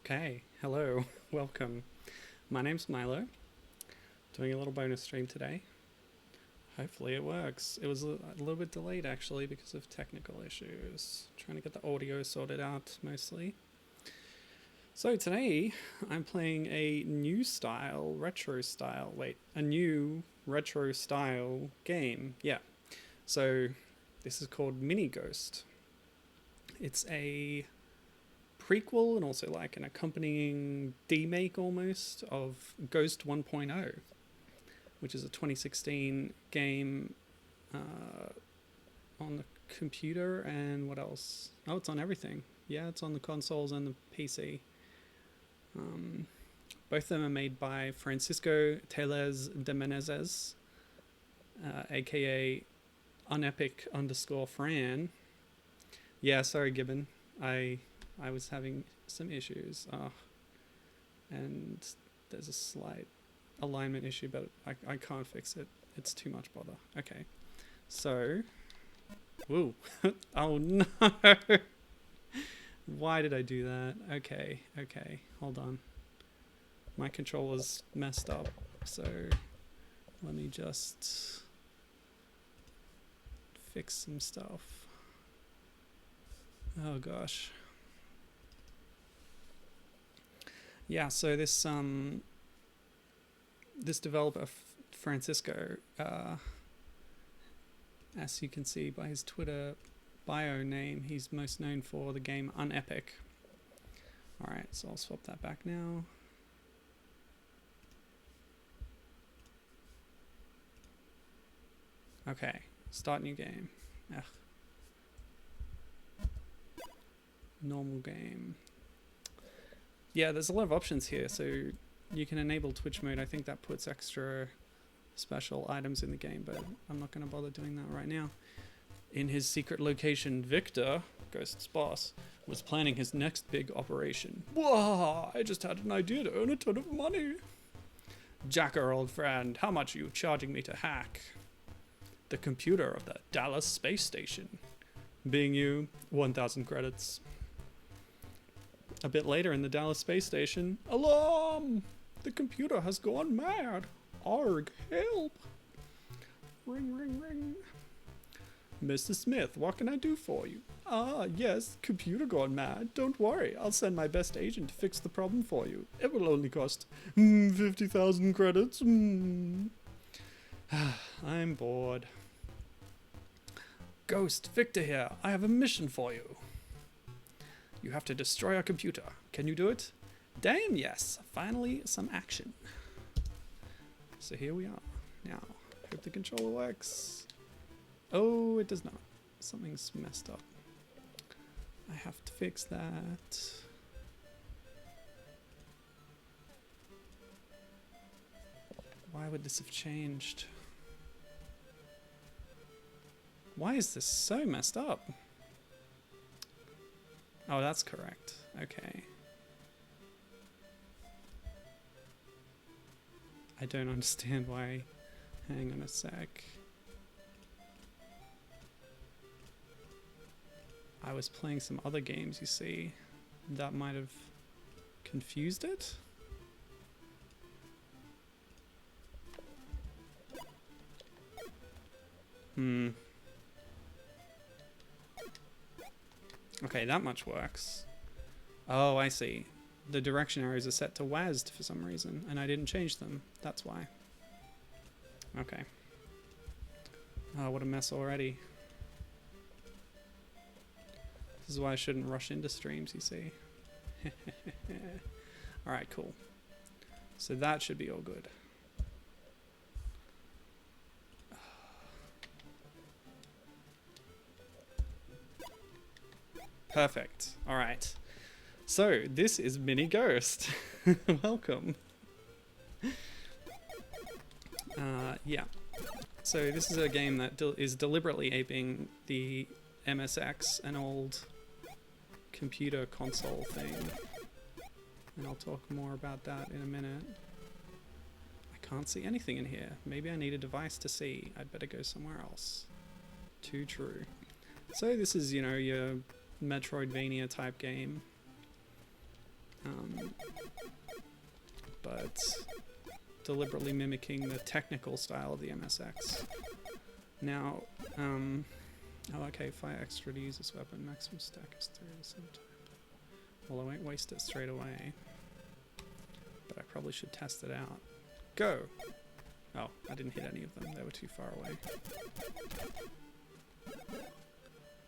Okay, hello, welcome. My name's Milo, doing a little bonus stream today. Hopefully it works. It was a little bit delayed actually because of technical issues. Trying to get the audio sorted out mostly. So today I'm playing a new retro style game. Yeah. So this is called Mini Ghost. It's a prequel and also like an accompanying demake almost of Ghost 1.0, which is a 2016 game on the computer and what else? Oh, it's on everything. Yeah, it's on the consoles and the PC. Both of them are made by Francisco Téllez de Meneses, aka unepic_Fran. Yeah, sorry, Gibbon. I was having some issues, and there's a slight alignment issue, but I can't fix it. It's too much bother. Okay, so, woo, oh no, why did I do that? Okay, hold on. My controller's messed up, so let me just fix some stuff. Oh gosh. Yeah, so this developer Francisco, as you can see by his Twitter bio name, he's most known for the game Unepic. Alright, so I'll swap that back now. Okay, start new game. Ugh. Normal game. Yeah, there's a lot of options here, so you can enable Twitch mode. I think that puts extra special items in the game, but I'm not going to bother doing that right now. In his secret location, Victor, Ghost's boss, was planning his next big operation. Whoa, I just had an idea to earn a ton of money. Jacker, old friend, how much are you charging me to hack the computer of the Dallas space station? Being you, 1,000 credits. A bit later in the Dallas space station, alarm! The computer has gone mad. Arg, help! Ring, ring, ring. Mr. Smith, what can I do for you? Ah, yes, computer gone mad. Don't worry, I'll send my best agent to fix the problem for you. It will only cost 50,000 credits. I'm bored. Ghost, Victor here. I have a mission for you. You have to destroy our computer. Can you do it? Damn yes. Finally, some action. So here we are. Now, hope the controller works. Oh, it does not. Something's messed up. I have to fix that. Why would this have changed? Why is this so messed up? Oh, that's correct. Okay. I don't understand why. Hang on a sec. I was playing some other games, you see. That might have confused it. Okay, that much works. Oh, I see. The direction arrows are set to WASD for some reason, and I didn't change them. That's why. Okay. Oh, what a mess already. This is why I shouldn't rush into streams, you see. Alright, cool. So that should be all good. Perfect. Alright. So, this is Mini Ghost. Welcome. Yeah. So, this is a game that is deliberately aping the MSX, an old computer console thing. And I'll talk more about that in a minute. I can't see anything in here. Maybe I need a device to see. I'd better go somewhere else. Too true. So, this is, you know, your Metroidvania type game. but deliberately mimicking the technical style of the MSX. Now, oh okay, fire extra to use this weapon, maximum stack is 3 at the same time. Well, I won't waste it straight away, but I probably should test it out. Go! Oh, I didn't hit any of them, they were too far away.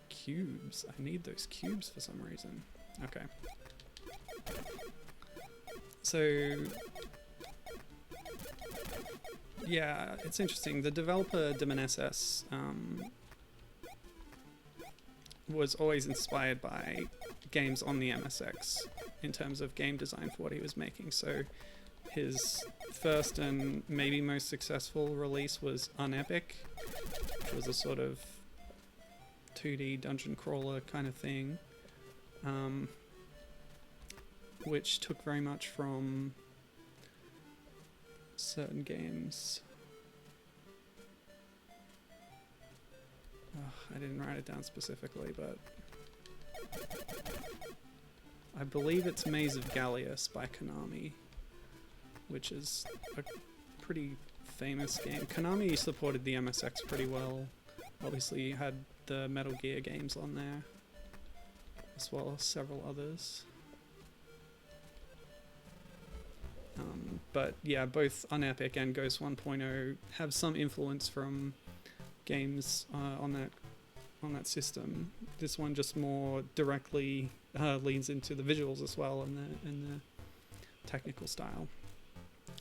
Cubes, I need those cubes for some reason. Okay. So, yeah, it's interesting. The developer Meneses was always inspired by games on the MSX in terms of game design for what he was making. So his first and maybe most successful release was Unepic, which was a sort of 2D dungeon crawler kind of thing, which took very much from certain games. I didn't write it down specifically, but I believe it's Maze of Gallius by Konami, which is a pretty famous game. Konami supported the MSX pretty well. Obviously you had the Metal Gear games on there, as well as several others. But yeah, both Unepic and Ghost 1.0 have some influence from games on that system. This one just more directly leans into the visuals as well and the technical style.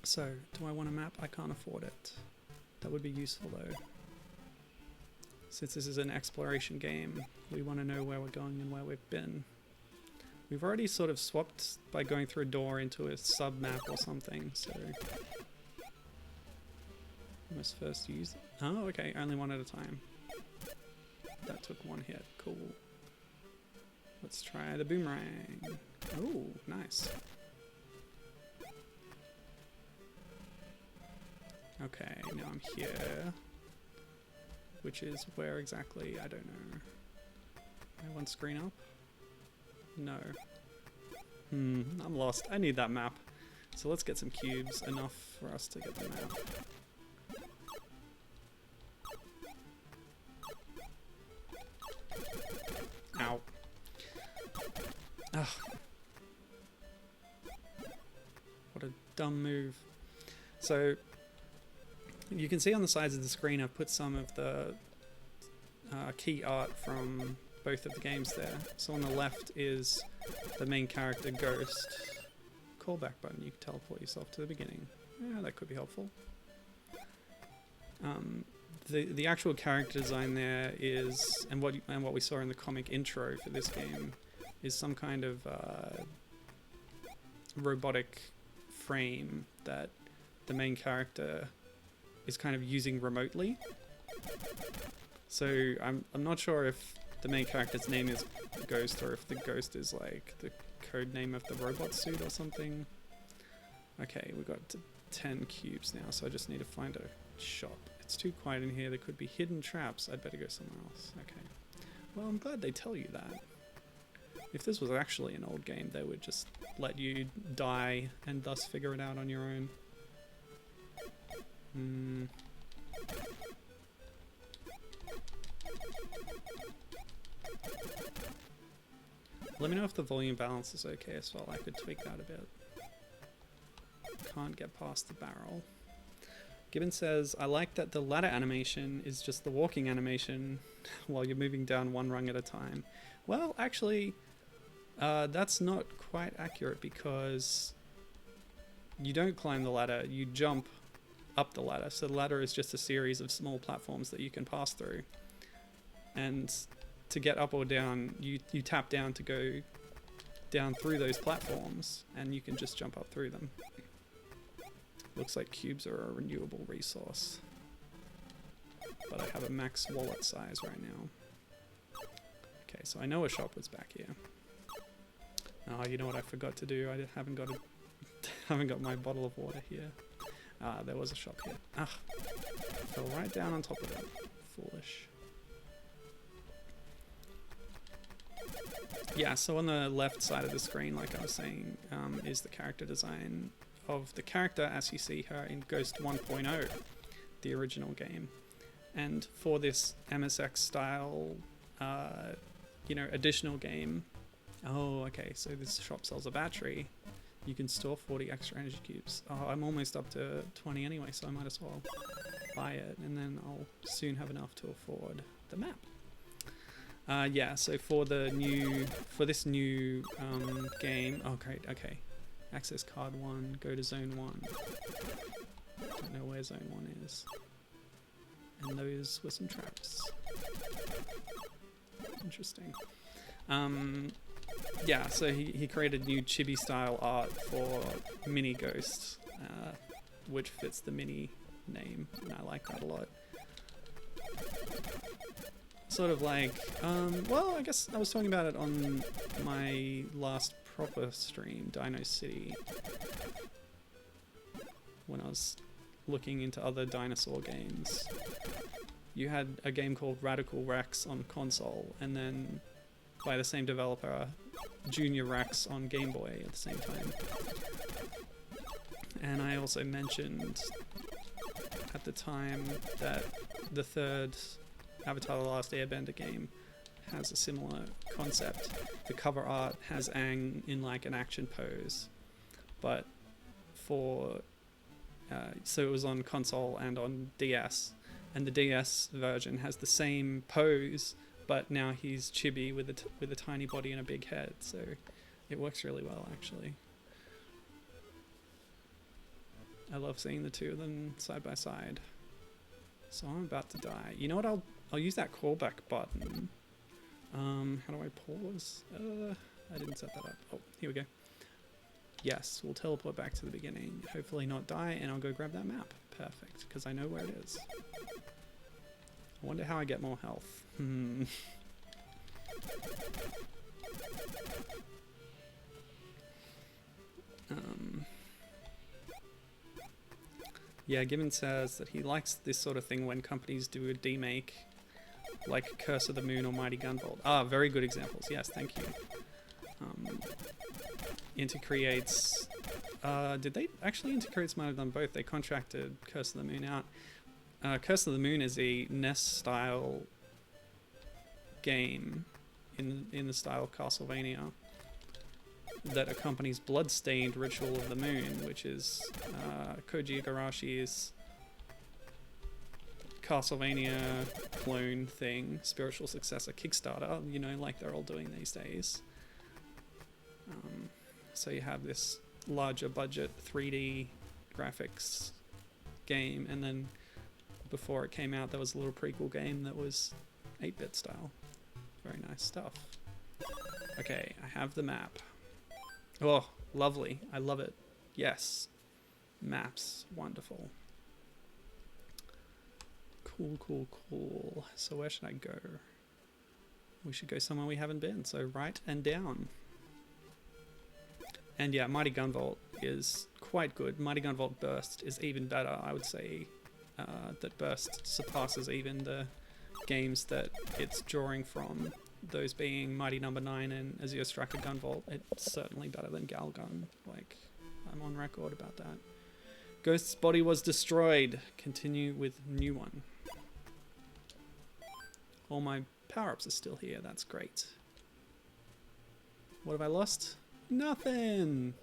So, do I want a map? I can't afford it. That would be useful though. Since this is an exploration game, we want to know where we're going and where we've been. We've already sort of swapped by going through a door into a sub-map or something, so... I must first use... Oh, okay, only one at a time. That took one hit, cool. Let's try the boomerang. Oh, nice. Okay, now I'm here. Which is where exactly? I don't know. One screen up? No. I'm lost. I need that map. So let's get some cubes, enough for us to get the map. Ow. Ugh. What a dumb move. So, you can see on the sides of the screen I've put some of the key art from both of the games there. So on the left is the main character Ghost. Callback button, you can teleport yourself to the beginning. Yeah, that could be helpful. The actual character design there is, and what we saw in the comic intro for this game, is some kind of robotic frame that the main character is kind of using remotely. So I'm not sure if the main character's name is Ghost or if the Ghost is like the code name of the robot suit or something. Okay, we've got 10 cubes now, so I just need to find a shop. It's too quiet in here, there could be hidden traps. I'd better go somewhere else. Okay. Well, I'm glad they tell you that. If this was actually an old game, they would just let you die and thus figure it out on your own. Let me know if the volume balance is okay as well. I could tweak that a bit. Can't get past the barrel. Gibbon says, I like that the ladder animation is just the walking animation while you're moving down one rung at a time. Well, actually, that's not quite accurate because you don't climb the ladder, you jump up the ladder. So the ladder is just a series of small platforms that you can pass through. And to get up or down, you tap down to go down through those platforms, and you can just jump up through them. Looks like cubes are a renewable resource. But I have a max wallet size right now. Okay, so I know a shop was back here. Oh, you know what I forgot to do? I haven't got my bottle of water here. There was a shop here. Fell right down on top of it. Foolish. yeah, so on the left side of the screen, like I was saying, is the character design of the character as you see her in Ghost 1.0, the original game. And for this MSX-style, additional game, oh, okay, so this shop sells a battery. You can store 40 extra energy cubes. Oh, I'm almost up to 20 anyway, so I might as well buy it, and then I'll soon have enough to afford the map. Yeah, so for this new game, oh great, okay. Access card 1, go to zone 1. Don't know where zone 1 is. And those were some traps. Interesting. Yeah, so he created new chibi style art for Mini Ghost, which fits the Mini name, and I like that a lot. Sort of like, well, I guess I was talking about it on my last proper stream, Dino City, when I was looking into other dinosaur games. You had a game called Radical Rex on console, and then by the same developer, Junior Rex on Game Boy at the same time. And I also mentioned at the time that the third Avatar: The Last Airbender game has a similar concept. The cover art has Aang in like an action pose, but so it was on console and on DS, and the DS version has the same pose, but now he's chibi with a tiny body and a big head, so it works really well actually. I love seeing the two of them side by side. So I'm about to die. You know what? I'll use that callback button. How do I pause? I didn't set that up. Oh, here we go. Yes, we'll teleport back to the beginning. Hopefully not die, and I'll go grab that map. Perfect, because I know where it is. I wonder how I get more health. Yeah, Gibbon says that he likes this sort of thing when companies do a demake, like Curse of the Moon or Mighty Gunvolt. Ah, very good examples. Yes, thank you. Intercreates... did they actually Intercreates might have done both? They contracted Curse of the Moon out. Curse of the Moon is a NES-style game in the style of Castlevania that accompanies Bloodstained Ritual of the Moon, which is Koji Igarashi's Castlevania clone thing, spiritual successor Kickstarter, you know, like they're all doing these days. So you have this larger budget 3D graphics game, and then before it came out there was a little prequel game that was 8-bit style. Very nice stuff. Okay, I have the map. Oh, lovely. I love it. Yes. Maps. Wonderful. Cool, cool, cool. So where should I go? We should go somewhere we haven't been. So right and down. And yeah, Mighty Gunvolt is quite good. Mighty Gunvolt Burst is even better. I would say that Burst surpasses even the games that it's drawing from. Those being Mighty Number 9 and Azure Striker Gunvolt. It's certainly better than Galgun. Like, I'm on record about that. Ghost's body was destroyed. Continue with new one. All my power-ups are still here. That's great. What have I lost? Nothing!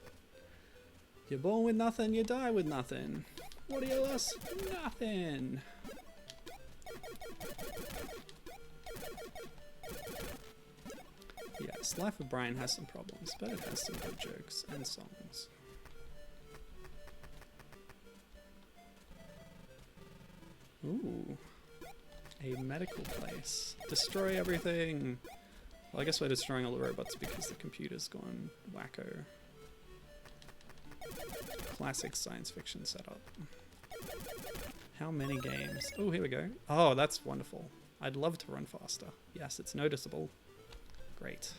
You're born with nothing, you die with nothing. What do you lost? Nothing! Yes, Life of Brian has some problems, but it has some good jokes and songs. Ooh. A medical place. Destroy everything! Well, I guess we're destroying all the robots because the computer's gone wacko. Classic science fiction setup. How many games? Oh, here we go. Oh, that's wonderful. I'd love to run faster. Yes, it's noticeable. Great.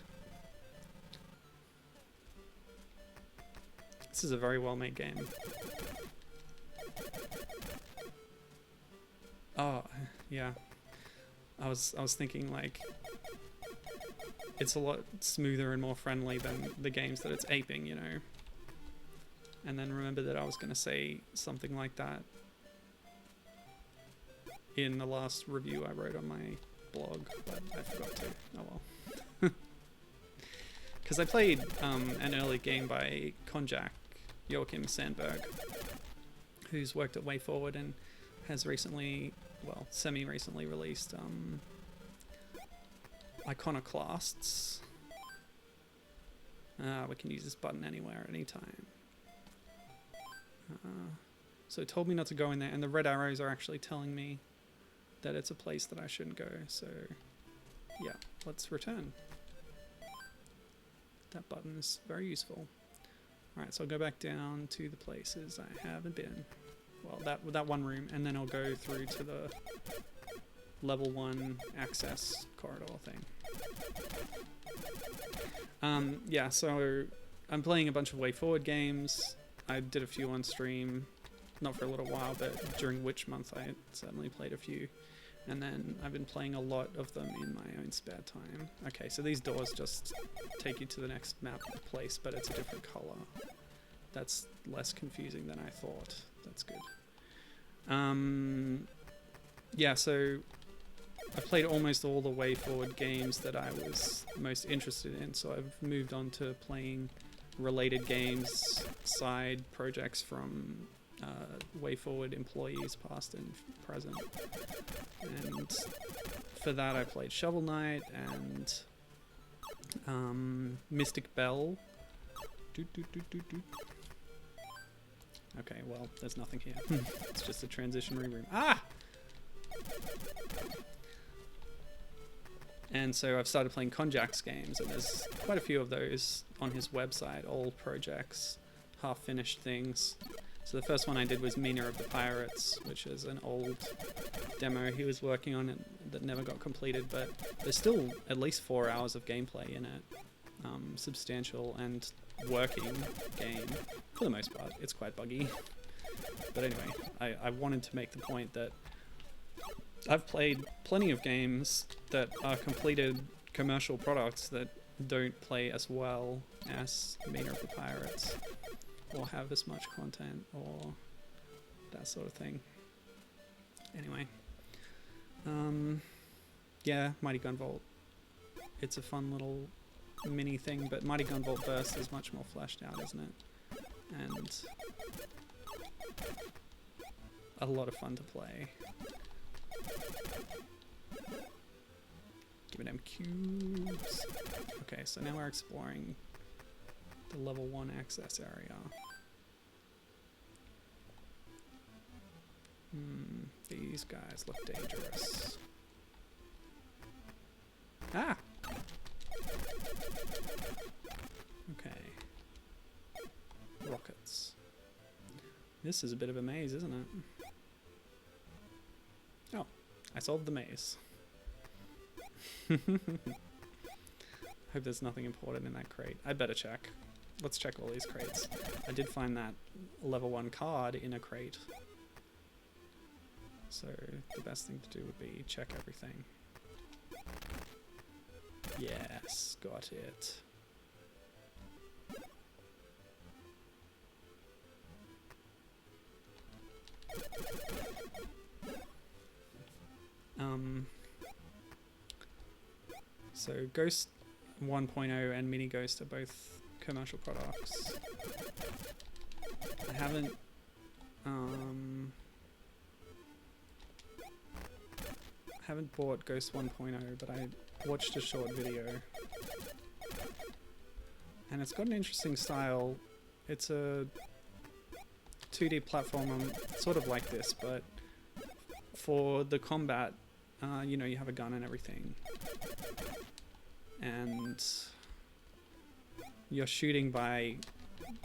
This is a very well made game. Oh, yeah. I was thinking like it's a lot smoother and more friendly than the games that it's aping, you know. And then remember that I was going to say something like that in the last review I wrote on my blog, but I forgot to. Oh well. Because I played an early game by Konjak, Joachim Sandberg, who's worked at WayForward and has recently, well, semi-recently released Iconoclasts. We can use this button anywhere, anytime. So it told me not to go in there, and the red arrows are actually telling me that it's a place that I shouldn't go, so yeah, let's return. That button is very useful. Alright, so I'll go back down to the places I haven't been. Well, that one room, and then I'll go through to the level 1 access corridor thing. Yeah, so I'm playing a bunch of WayForward games. I did a few on stream, not for a little while, but during Witch Month I certainly played a few. And then I've been playing a lot of them in my own spare time. Okay, so these doors just take you to the next map place, but it's a different color. That's less confusing than I thought. That's good. Yeah, so I've played almost all the WayForward games that I was most interested in, so I've moved on to playing related games, side projects from WayForward employees, past and present. And for that I played Shovel Knight and Mystic Bell. Okay, well, there's nothing here. It's just a transitionary room. Ah! And so I've started playing Konjak's games, and there's quite a few of those on his website, old projects, half-finished things. So the first one I did was Mina of the Pirates, which is an old demo he was working on that never got completed, but there's still at least 4 hours of gameplay in it. Substantial and working game, for the most part. It's quite buggy. But anyway, I wanted to make the point that I've played plenty of games that are completed commercial products that don't play as well as Mina of the Pirates, or have as much content, or that sort of thing. Anyway, yeah, Mighty Gunvolt. It's a fun little mini thing, but Mighty Gunvolt Burst is much more fleshed out, isn't it? And a lot of fun to play. Give it them cubes. Okay, so now we're exploring the level 1 access area. These guys look dangerous. Ah! Okay. Rockets. This is a bit of a maze, isn't it? Oh, I solved the maze. Hope there's nothing important in that crate. I better check. Let's check all these crates. I did find that level 1 card in a crate. So the best thing to do would be check everything. Yes, got it. So Ghost 1.0 and Mini Ghost are both commercial products. I haven't bought Ghost 1.0, but I watched a short video. And it's got an interesting style. It's a 2D platformer, sort of like this, but for the combat, you know, you have a gun and everything. And you're shooting by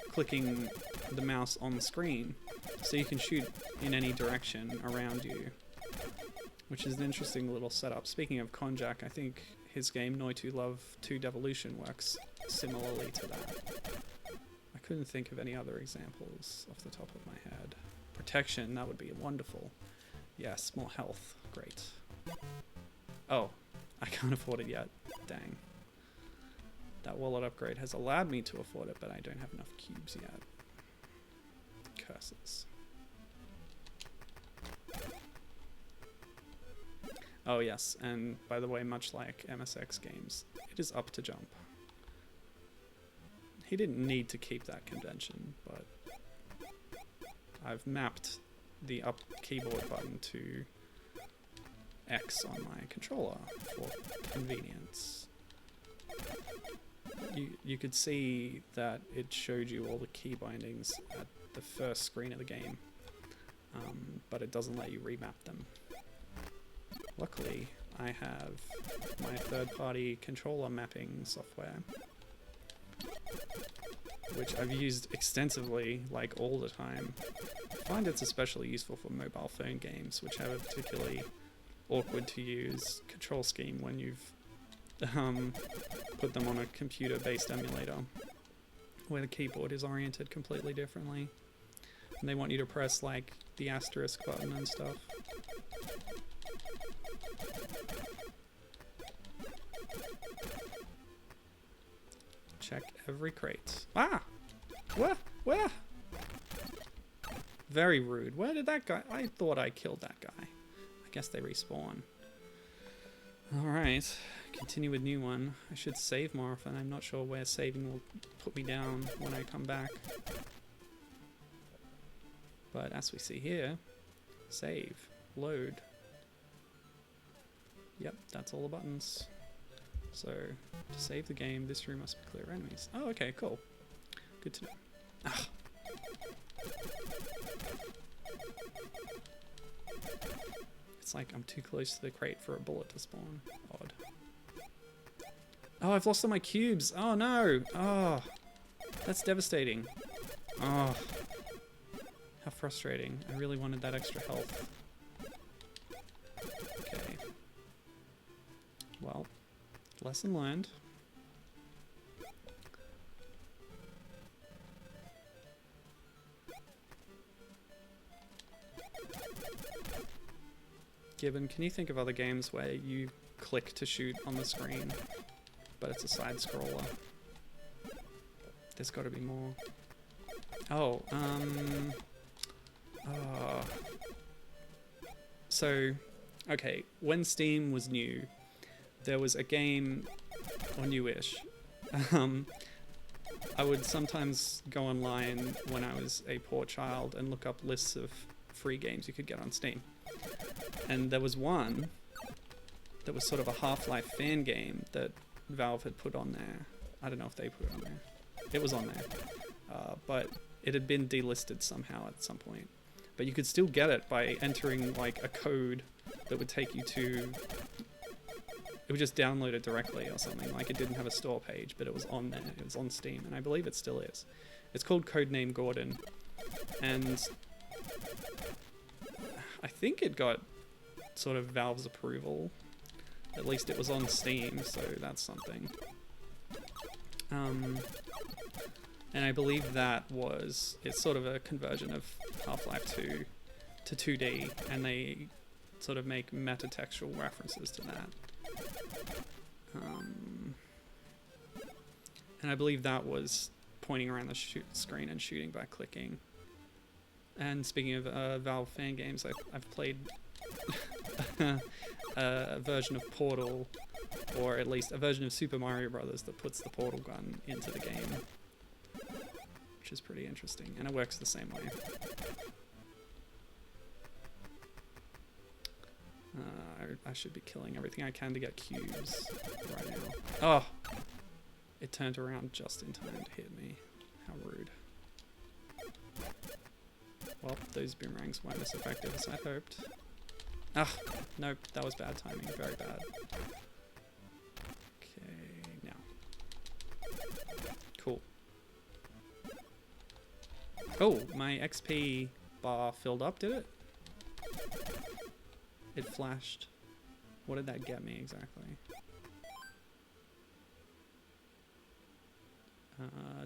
clicking the mouse on the screen, so you can shoot in any direction around you, which is an interesting little setup. Speaking of Konjak, I think his game Noi 2 Love 2 Devolution works similarly to that. I couldn't think of any other examples off the top of my head. Protection, that would be wonderful. Yes, more health, great. Oh, I can't afford it yet, dang. That wallet upgrade has allowed me to afford it, but I don't have enough cubes yet. Curses. Oh yes, and by the way, much like MSX games, it is up to jump. He didn't need to keep that convention, but I've mapped the up keyboard button to X on my controller for convenience. You could see that it showed you all the key bindings at the first screen of the game, but it doesn't let you remap them. Luckily, I have my third-party controller mapping software, which I've used extensively, like all the time. I find it's especially useful for mobile phone games, which have a particularly awkward to use control scheme when you've put them on a computer-based emulator, where the keyboard is oriented completely differently. And they want you to press like the asterisk button and stuff. Check every crate. Ah! Where? Very rude. Where did that guy? I thought I killed that guy. I guess they respawn. Alright. Continue with new one. I should save more often. I'm not sure where saving will put me down when I come back. But as we see here, save, load. Yep, that's all the buttons. So, to save the game, this room must be clear of enemies. Oh, okay, cool. Good to know. Ah. It's like I'm too close to the crate for a bullet to spawn. Odd. Oh, I've lost all my cubes. Oh, no. Oh, that's devastating. Oh, how frustrating. I really wanted that extra health. Okay. Well, lesson learned. Gibbon, can you think of other games where you click to shoot on the screen, but it's a side scroller? There's got to be more. Oh, so, okay, when Steam was new, there was a game, or newish. I would sometimes go online when I was a poor child and look up lists of free games you could get on Steam. And there was one that was sort of a Half-Life fan game that Valve had put on there. I don't know if they put it on there. It was on there. But it had been delisted somehow at some point. But you could still get it by entering like a code that would take you to... It would just download it directly or something. Like it didn't have a store page, but it was on there. It was on Steam, and I believe it still is. It's called Codename Gordon. And I think it got sort of Valve's approval. At least it was on Steam, so that's something. And I believe that was, it's sort of a conversion of Half-Life 2 to 2D, and they sort of make metatextual references to that. And I believe that was pointing around the screen and shooting by clicking. And speaking of Valve fan games, I've played a version of Portal, or at least a version of Super Mario Brothers that puts the portal gun into the game, which is pretty interesting, and it works the same way. I should be killing everything I can to get cubes right now. Oh! It turned around just in time to hit me. How rude. Well, those boomerangs weren't as effective as I hoped. Ah! Nope, that was bad timing. Very bad. Okay, now. Cool. Oh, my XP bar filled up, did it? It flashed. What did that get me exactly?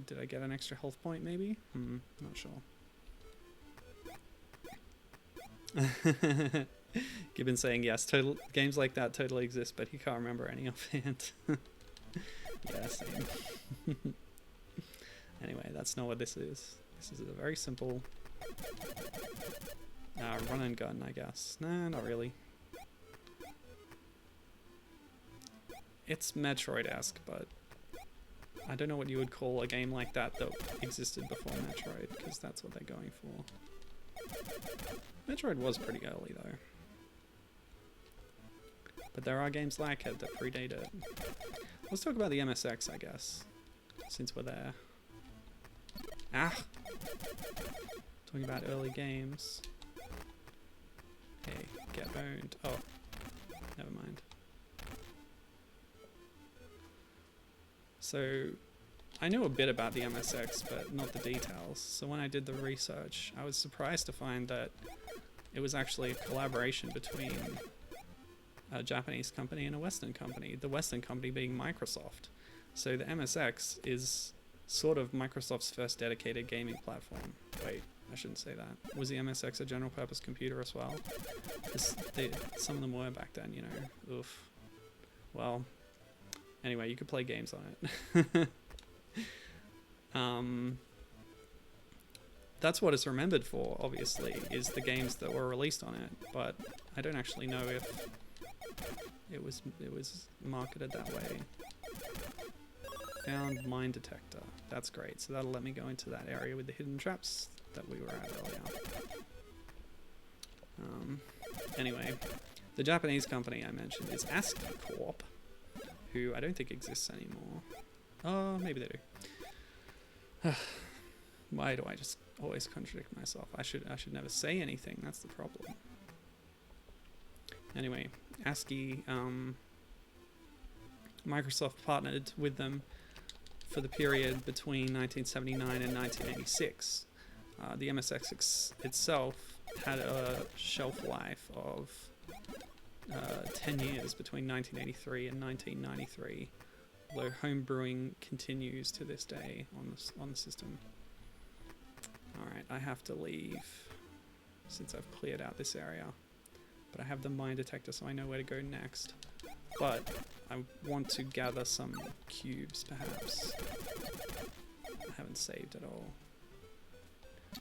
Did I get an extra health point maybe? Not sure. Gibbon saying yes, games like that totally exist, but he can't remember any offhand. Yeah, same. Anyway, that's not what this is. This is a very simple run and gun, I guess. Nah, not really. It's Metroid-esque, but I don't know what you would call a game like that that existed before Metroid, because that's what they're going for. Metroid was pretty early, though. But there are games like it that predate it. Let's talk about the MSX, I guess, since we're there. Ah! Talking about early games. Hey, get owned. Oh, never mind. So, I knew a bit about the MSX, but not the details. So when I did the research, I was surprised to find that it was actually a collaboration between a Japanese company and a Western company. The Western company being Microsoft. So the MSX is sort of Microsoft's first dedicated gaming platform. Wait, I shouldn't say that. Was the MSX a general purpose computer as well? Because some of them were back then, you know. Oof. Well, anyway, you could play games on it. That's what it's remembered for, obviously, is the games that were released on it. But I don't actually know if it was marketed that way. Found mine detector. That's great. So that'll let me go into that area with the hidden traps that we were at earlier. Anyway, the Japanese company I mentioned is ASCII Corp, who I don't think exists anymore. Oh, maybe they do. Why do I just always contradict myself? I should never say anything. That's the problem. Anyway, ASCII, Microsoft partnered with them for the period between 1979 and 1986. The MSX itself had a shelf life of 10 years between 1983 and 1993, although home brewing continues to this day on the system. Alright, I have to leave since I've cleared out this area, but I have the mine detector so I know where to go next. But I want to gather some cubes, perhaps. I haven't saved at all.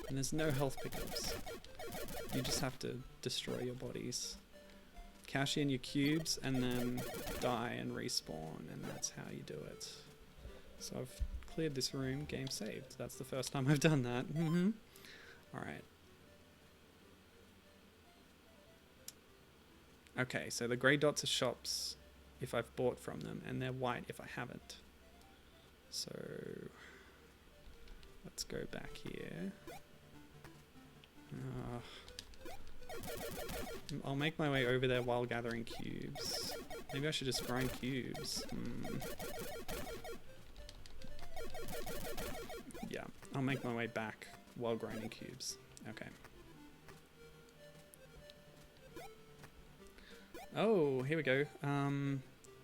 And there's no health pickups. You just have to destroy your bodies. Cash in your cubes and then die and respawn, and that's how you do it. So I've cleared this room, game saved. That's the first time I've done that. Alright. Okay, so the grey dots are shops if I've bought from them, and they're white if I haven't. So let's go back here. I'll make my way over there while gathering cubes. Maybe I should just grind cubes. Yeah, I'll make my way back while grinding cubes. Okay. Oh, here we go.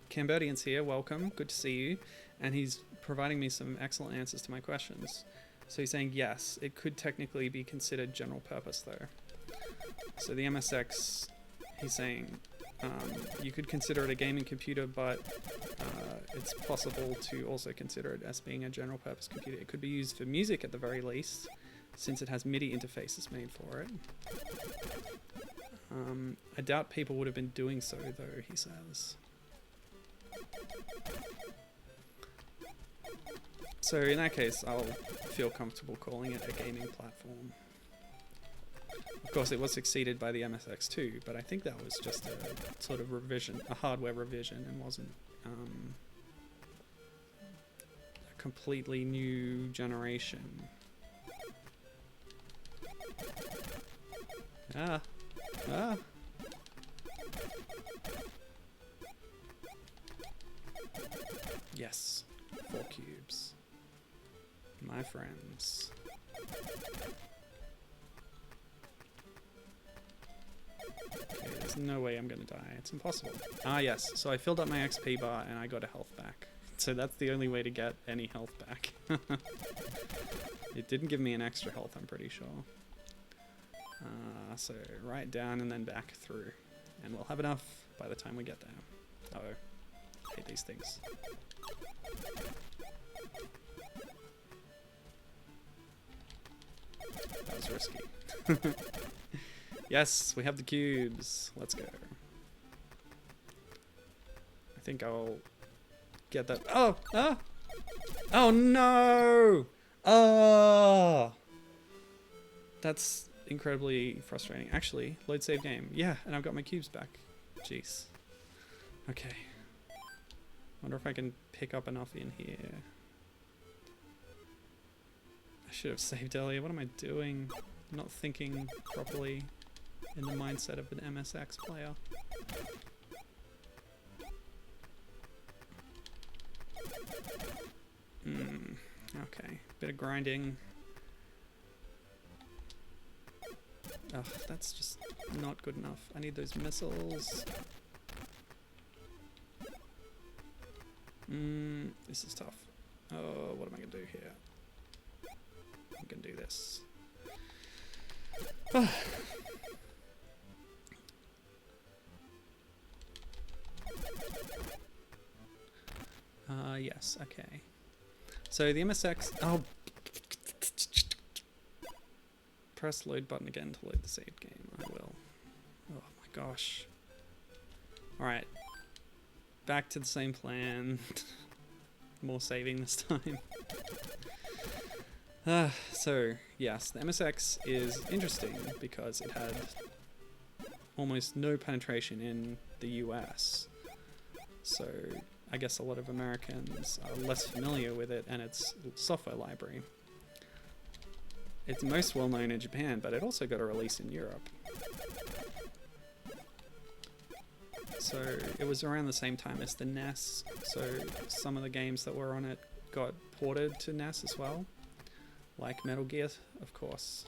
Cambodian's here, welcome, good to see you. And he's providing me some excellent answers to my questions. So he's saying, yes, it could technically be considered general purpose though. So the MSX, he's saying, you could consider it a gaming computer, but it's possible to also consider it as being a general purpose computer. It could be used for music at the very least, since it has MIDI interfaces made for it. I doubt people would have been doing so though, he says. So in that case, I'll feel comfortable calling it a gaming platform. Of course, it was succeeded by the MSX2, but I think that was just a sort of revision, a hardware revision, and wasn't a completely new generation. Ah. Yes, 4 cubes. My friends. Okay, there's no way I'm gonna die. It's impossible. Ah, yes. So I filled up my XP bar and I got a health back. So that's the only way to get any health back. It didn't give me an extra health, I'm pretty sure. So right down and then back through. And we'll have enough by the time we get there. Uh-oh. hate these things. That was risky. Yes, we have the cubes. Let's go. I think I'll get that. Oh! Ah! Oh no! Oh! That's incredibly frustrating. Actually, load save game. Yeah, and I've got my cubes back. Jeez. Okay. Wonder if I can pick up enough in here. I should have saved earlier. What am I doing? I'm not thinking properly in the mindset of an MSX player. Okay. Bit of grinding. Ugh, that's just not good enough. I need those missiles. This is tough. Oh, what am I going to do here? I'm going to do this. Yes, okay. So the MSX... Oh! Press load button again to load the saved game. I will. Oh my gosh. Alright. Back to the same plan. More saving this time. So, yes, the MSX is interesting because it had almost no penetration in the US. So, I guess a lot of Americans are less familiar with it and its software library. It's most well known in Japan, but it also got a release in Europe. So it was around the same time as the NES, so some of the games that were on it got ported to NES as well, like Metal Gear, of course.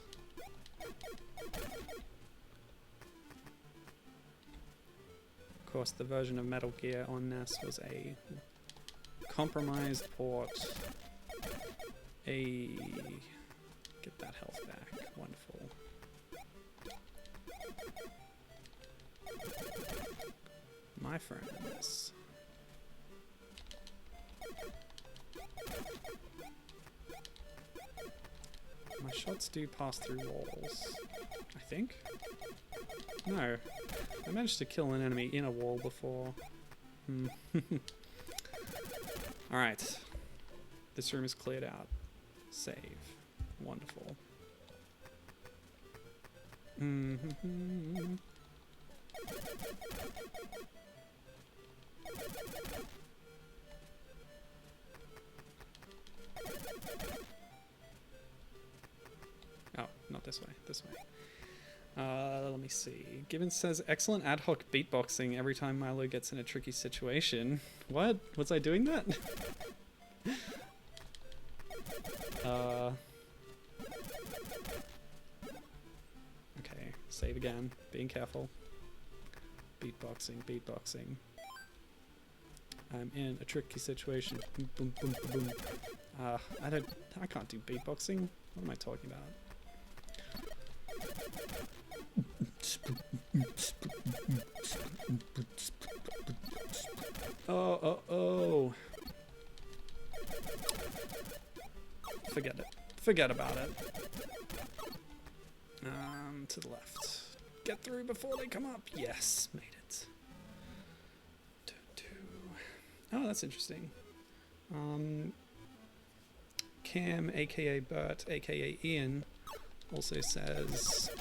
Of course, the version of Metal Gear on NES was a compromised port. Get that health back. Wonderful. My friends. My shots do pass through walls, I think. No. I managed to kill an enemy in a wall before. Alright. This room is cleared out. Save. Wonderful. Oh, not this way. This way. Let me see. Gibbons says, excellent ad hoc beatboxing every time Milo gets in a tricky situation. What? Was I doing that? Okay, save again. Being careful. Beatboxing, beatboxing. I'm in a tricky situation. Boom, boom, boom, boom, boom. I can't do beatboxing. What am I talking about? Oh. Forget it. Forget about it. To the left. Get through before they come up. Yes, made it. Oh, that's interesting. Cam, aka Bert, aka Ian, also says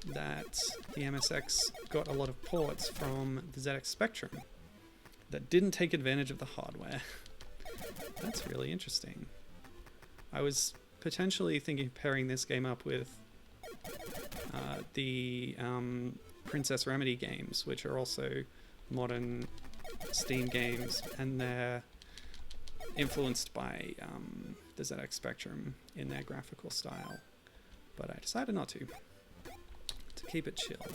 that the MSX got a lot of ports from the ZX Spectrum that didn't take advantage of the hardware. That's really interesting. I was potentially thinking of pairing this game up with the Princess Remedy games, which are also modern Steam games, and they're influenced by the ZX Spectrum in their graphical style. But I decided not to keep it chill.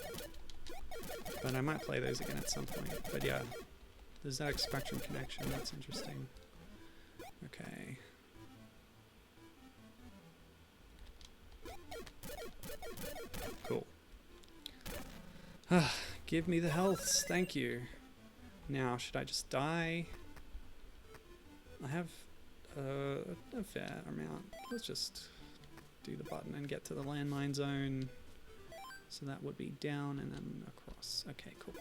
But I might play those again at some point. But yeah, the ZX Spectrum connection, that's interesting. Okay. Cool. Give me the healths, thank you. Now, should I just die? I have a fair amount. Let's just do the button and get to the landmine zone. So that would be down and then across. Okay, cool.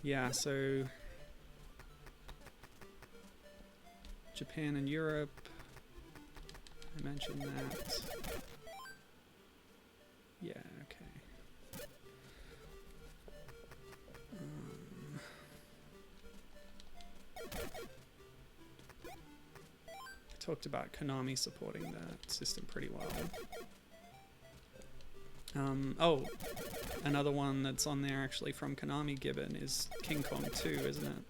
Yeah, so Japan and Europe, I mentioned that. Yeah, okay. Talked about Konami supporting that system pretty well. Oh, another one that's on there actually from Konami Gibbon is King Kong 2, isn't it?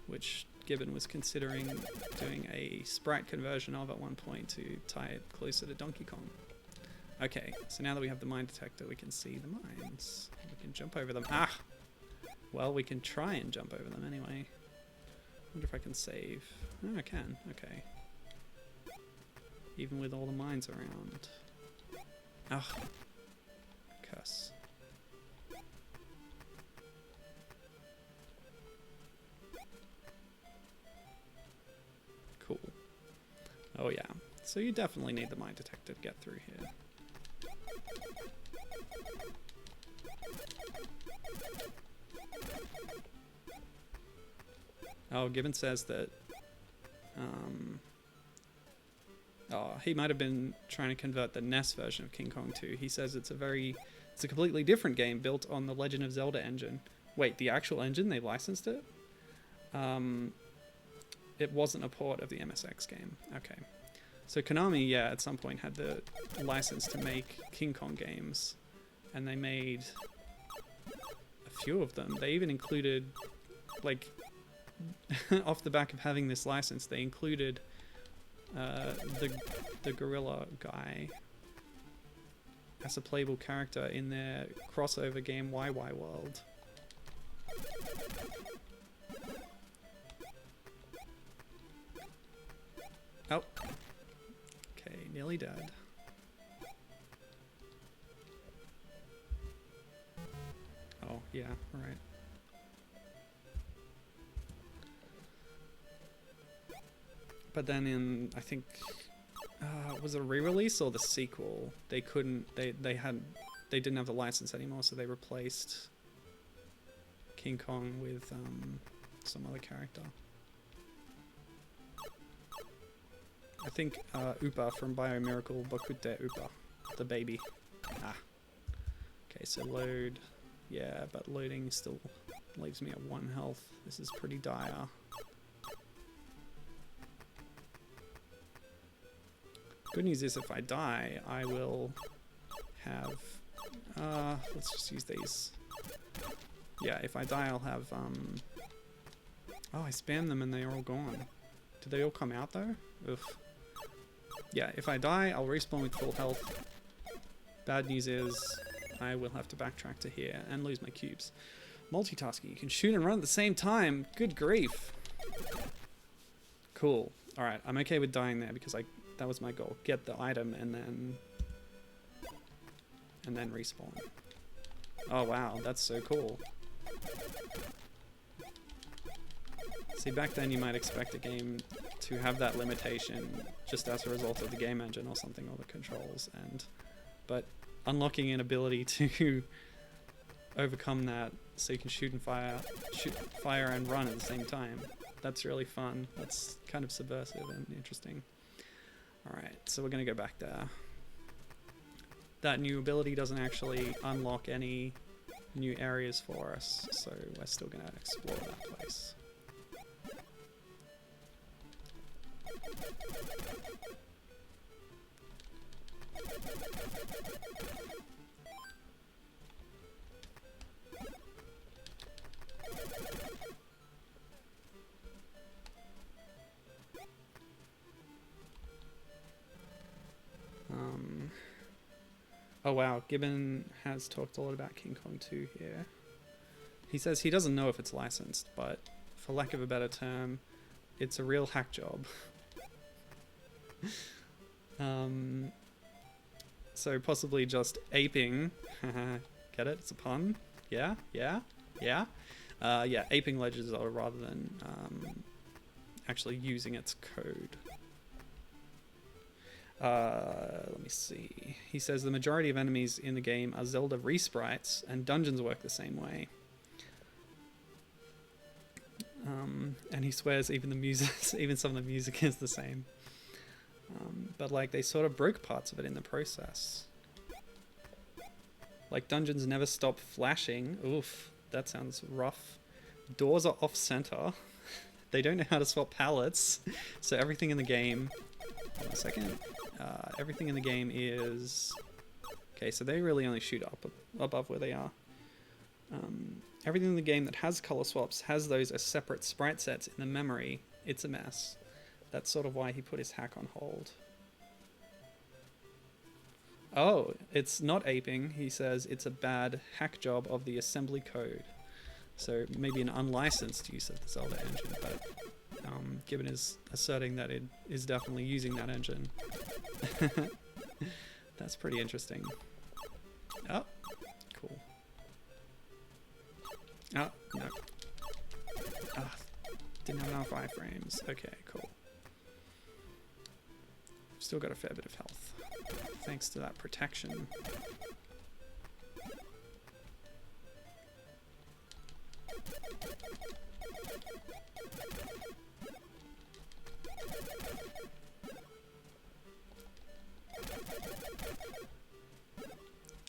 Which Gibbon was considering doing a sprite conversion of at one point to tie it closer to Donkey Kong. Okay, so now that we have the mine detector, we can see the mines. We can jump over them. Ah! Well, we can try and jump over them anyway. Wonder if I can save. Oh, I can. Okay. Even with all the mines around. Ugh. Curse. Cool. Oh yeah. So you definitely need the mine detector to get through here. Oh, Gibbon says that he might have been trying to convert the NES version of King Kong 2. He says it's a completely different game built on the Legend of Zelda engine. Wait, the actual engine? They licensed it? It wasn't a port of the MSX game. Okay. So Konami, yeah, at some point had the license to make King Kong games, and they made a few of them. They even included, like, off the back of having this license, they included the gorilla guy as a playable character in their crossover game YY World. Oh. Okay, nearly dead. Oh, yeah, right. But then in, I think, was it a re-release or the sequel? They couldn't, they didn't have the license anymore, so they replaced King Kong with some other character. I think Upa from Biomiracle Bokute Upa, the baby. Ah. Okay, so load. Yeah, but loading still leaves me at 1 health. This is pretty dire. Good news is if I die, I will have... let's just use these. Yeah, if I die, I'll have... Oh, I spammed them and they are all gone. Did they all come out though? Oof. Yeah, if I die, I'll respawn with full health. Bad news is I will have to backtrack to here and lose my cubes. Multitasking. You can shoot and run at the same time. Good grief. Cool. Alright, I'm okay with dying there because that was my goal. Get the item and then respawn. Oh wow, that's so cool. See, back then you might expect a game to have that limitation just as a result of the game engine or something, or the controls, but unlocking an ability to overcome that so you can shoot, fire and run at the same time. That's really fun. That's kind of subversive and interesting. Alright, so we're gonna go back there. That new ability doesn't actually unlock any new areas for us, so we're still gonna explore that place. Oh wow, Gibbon has talked a lot about King Kong 2 here. He says he doesn't know if it's licensed, but for lack of a better term, it's a real hack job. So possibly just aping, get it, it's a pun, Yeah, yeah, yeah. Yeah, aping ledgers are rather than actually using its code. Let me see. He says the majority of enemies in the game are Zelda resprites, and dungeons work the same way. And he swears even the music, even some of the music is the same. But like they sort of broke parts of it in the process. Like dungeons never stop flashing. Oof, that sounds rough. Doors are off center. They don't know how to swap pallets. So everything in the game. Hold on a second. Everything in the game is. Okay, so they really only shoot up above where they are. Everything in the game that has color swaps has those as separate sprite sets in the memory. It's a mess. That's sort of why he put his hack on hold. Oh, it's not aping. He says it's a bad hack job of the assembly code. So maybe an unlicensed use of the Zelda engine, but given his asserting that it is definitely using that engine. That's pretty interesting. Oh, cool. Oh, no. Ah, didn't have enough iframes. Okay, cool. Still got a fair bit of health. Thanks to that protection.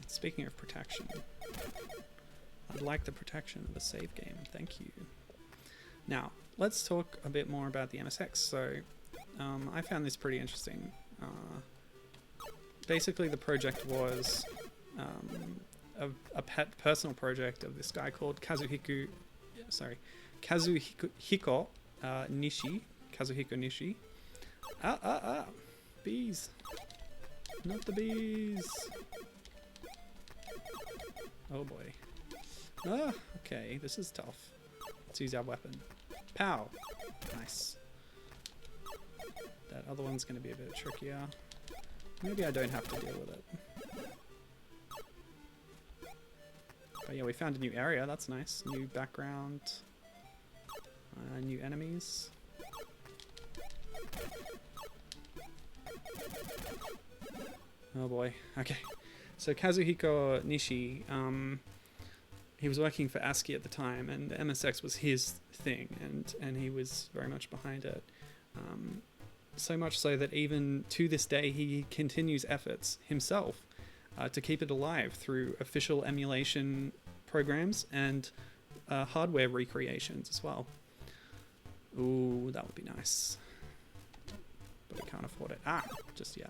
Speaking of protection, I'd like the protection of a save game. Thank you. Now, let's talk a bit more about the MSX. So, I found this pretty interesting. Basically, the project was a pet personal project of this guy called Kazuhiko Nishi. Kazuhiko Nishi. Bees. Not the bees. Oh boy. Okay, this is tough. Let's use our weapon. Pow! Nice. That other one's going to be a bit trickier. Maybe I don't have to deal with it. But yeah, we found a new area. That's nice. New background. New enemies. Oh boy. Okay. So Kazuhiko Nishi, he was working for ASCII at the time, and MSX was his thing, and he was very much behind it. So much so that even to this day he continues efforts himself to keep it alive through official emulation programs and hardware recreations as well. Ooh, that would be nice. But we can't afford it. Just yet.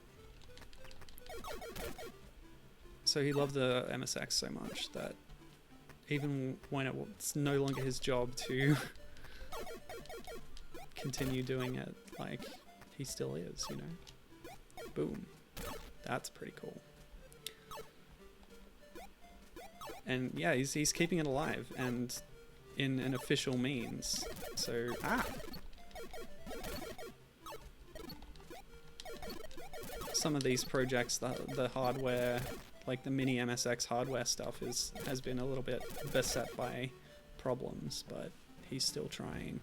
So he loved the MSX so much that even when it's no longer his job to continue doing it, like, he still is, you know? Boom. That's pretty cool. And yeah, he's keeping it alive, and in an official means. So, some of these projects, the hardware, like the mini MSX hardware stuff, has been a little bit beset by problems, but he's still trying.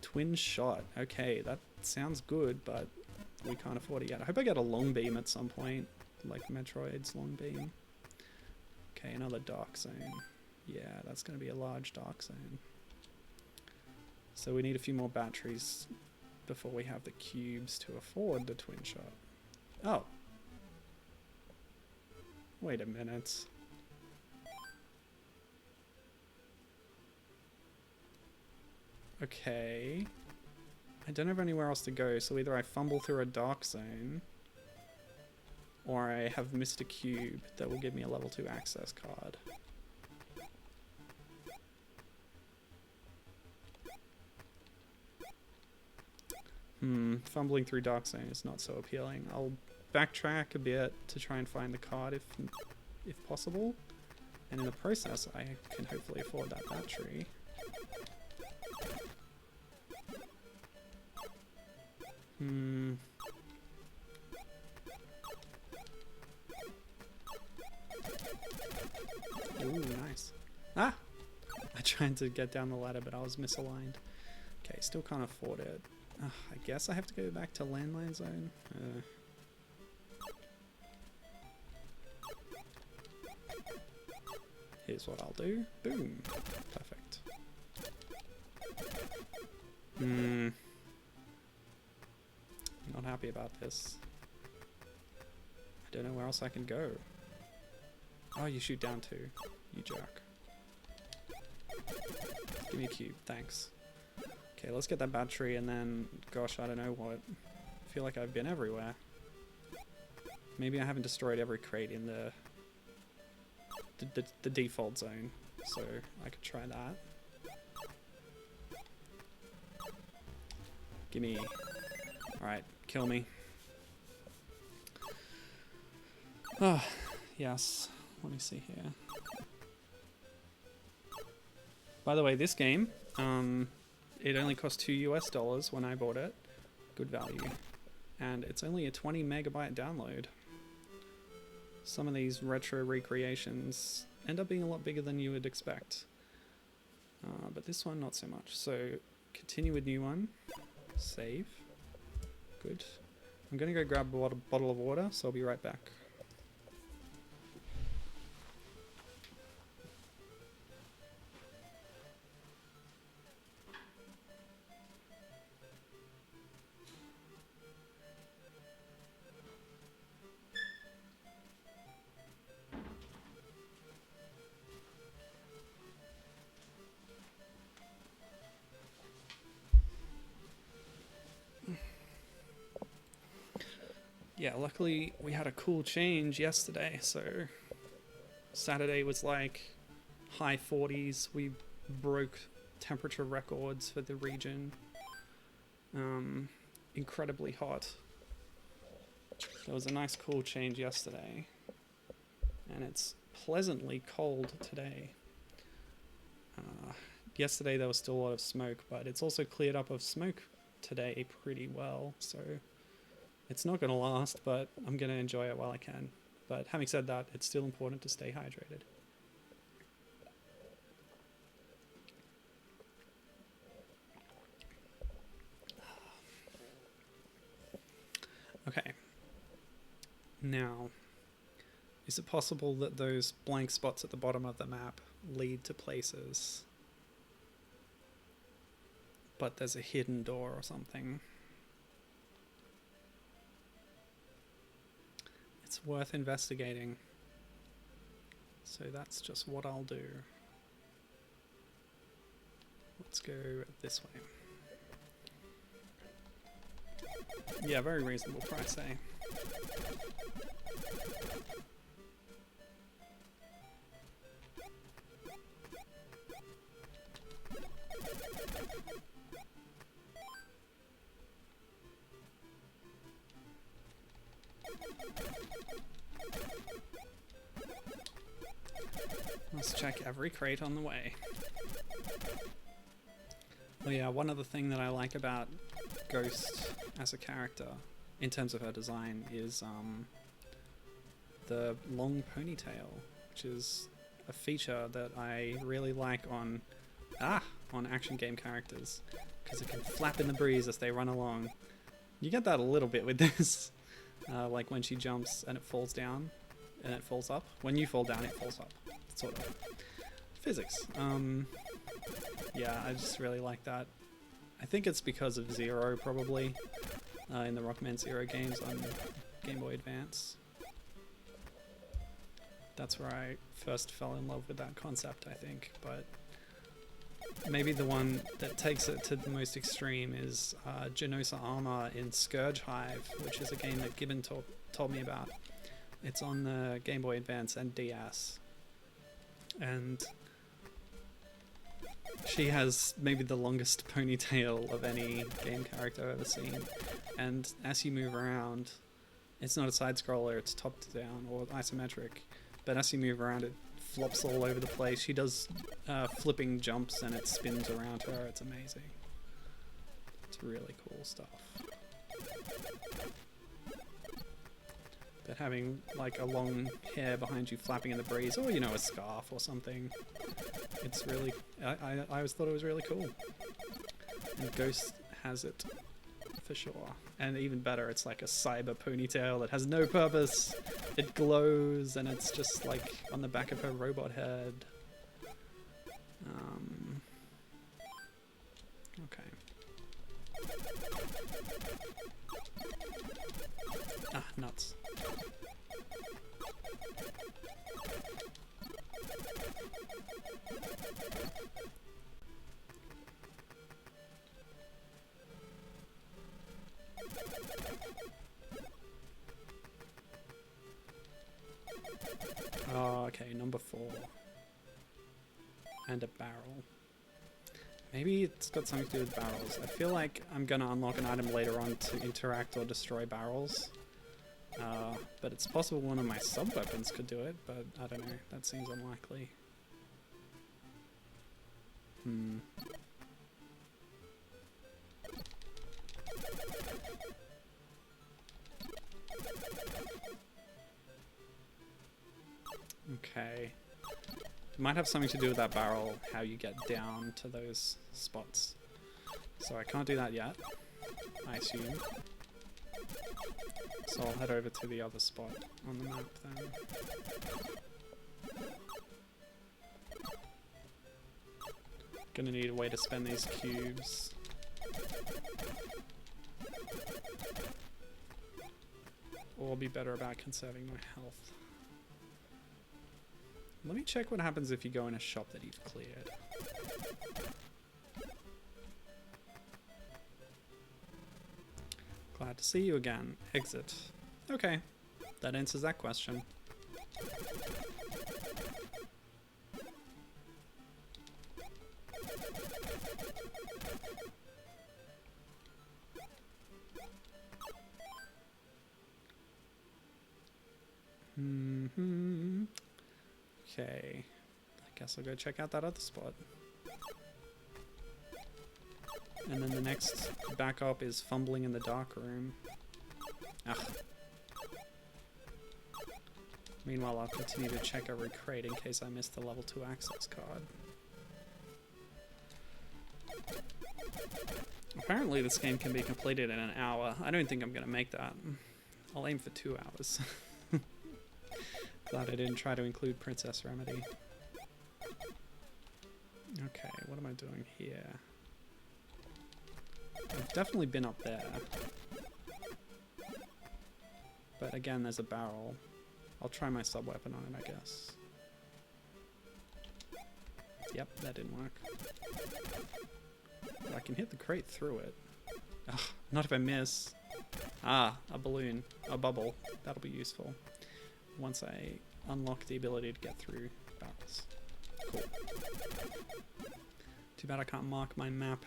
Twin shot. Okay, that sounds good, but we can't afford it yet. I hope I get a long beam at some point, like Metroid's long beam. Okay, another dark zone. Yeah, that's going to be a large dark zone. So we need a few more batteries before we have the cubes to afford the twin shot. Oh. Wait a minute. Okay. I don't have anywhere else to go, so either I fumble through a dark zone, or I have missed a cube that will give me a level 2 access card. Fumbling through dark zone is not so appealing. I'll backtrack a bit to try and find the card if possible, and in the process I can hopefully afford that battery. Ooh, nice. Ah! I tried to get down the ladder, but I was misaligned. Okay, still can't afford it. I guess I have to go back to landmine zone. Here's what I'll do. Boom. Perfect. Not happy about this. I don't know where else I can go. Oh, you shoot down too. You jerk. Give me a cube, thanks. Okay, let's get that battery and then, gosh, I don't know what. I feel like I've been everywhere. Maybe I haven't destroyed every crate in the default zone, so I could try that. Gimme. Alright, kill me. Oh, yes. Let me see here. By the way, this game, it only cost $2 when I bought it. Good value. And it's only a 20 megabyte download. Some of these retro recreations end up being a lot bigger than you would expect. But this one, not so much. So, continue with new one. Save. Good. I'm gonna go grab a bottle of water, so I'll be right back. Yeah, luckily we had a cool change yesterday, so Saturday was like high 40s. We broke temperature records for the region. Incredibly hot. There was a nice cool change yesterday, and it's pleasantly cold today. Yesterday there was still a lot of smoke, but it's also cleared up of smoke today pretty well, so it's not going to last, but I'm going to enjoy it while I can. But having said that, it's still important to stay hydrated. Okay. Now, is it possible that those blank spots at the bottom of the map lead to places, but there's a hidden door or something? It's worth investigating. So that's just what I'll do. Let's go this way. Yeah, very reasonable price, eh? Let's check every crate on the way. Oh yeah, one other thing that I like about Ghost as a character, in terms of her design, is the long ponytail, which is a feature that I really like on action game characters, because it can flap in the breeze as they run along. You get that a little bit with this, like when she jumps and it falls down, and it falls up. When you fall down, it falls up. Sort of physics. Yeah, I just really like that. I think it's because of Zero, probably, in the Rockman Zero games on Game Boy Advance. That's where I first fell in love with that concept, I think. But maybe the one that takes it to the most extreme is Genosa Armor in Scourge Hive, which is a game that Gibbon told me about. It's on the Game Boy Advance and DS. And she has maybe the longest ponytail of any game character I've ever seen. And as you move around, it's not a side-scroller, it's top-down or isometric. But as you move around, it flops all over the place. She does flipping jumps and it spins around her. It's amazing. It's really cool stuff. But having like a long hair behind you flapping in the breeze, or you know, a scarf or something, it's really, I always thought it was really cool. And Ghost has it for sure. And even better, it's like a cyber ponytail that has no purpose. It glows and it's just like on the back of her robot head. Okay. Ah, nuts. Oh, okay, number 4. And a barrel. Maybe it's got something to do with barrels. I feel like I'm gonna unlock an item later on to interact or destroy barrels. But it's possible one of my sub-weapons could do it, but I don't know. That seems unlikely. Okay. It might have something to do with that barrel, how you get down to those spots. So I can't do that yet, I assume. So I'll head over to the other spot on the map then. Gonna need a way to spend these cubes. Or be better about conserving my health. Let me check what happens if you go in a shop that you've cleared. Glad to see you again. Exit. Okay, that answers that question. Okay, I guess I'll go check out that other spot. And then the next backup is fumbling in the dark room. Ugh. Meanwhile, I'll continue to check every crate in case I missed the level 2 access card. Apparently this game can be completed in an hour. I don't think I'm going to make that. I'll aim for 2 hours. Glad I didn't try to include Princess Remedy. Okay, what am I doing here? I've definitely been up there. But again, there's a barrel. I'll try my sub-weapon on it, I guess. Yep, that didn't work. But I can hit the crate through it. Ugh, not if I miss. Ah, a balloon. A bubble. That'll be useful. Once I unlock the ability to get through barrels. Cool. Too bad I can't mark my map.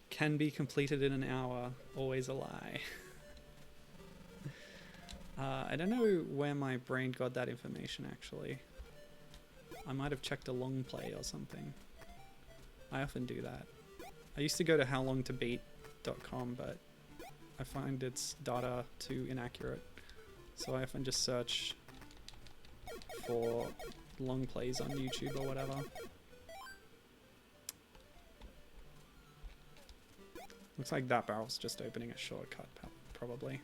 Can be completed in an hour. Always a lie. I don't know where my brain got that information, actually. I might have checked a long play or something. I often do that. I used to go to howlongtobeat.com, but I find its data too inaccurate. So I often just search for long plays on YouTube or whatever. Looks like that barrel's just opening a shortcut, probably.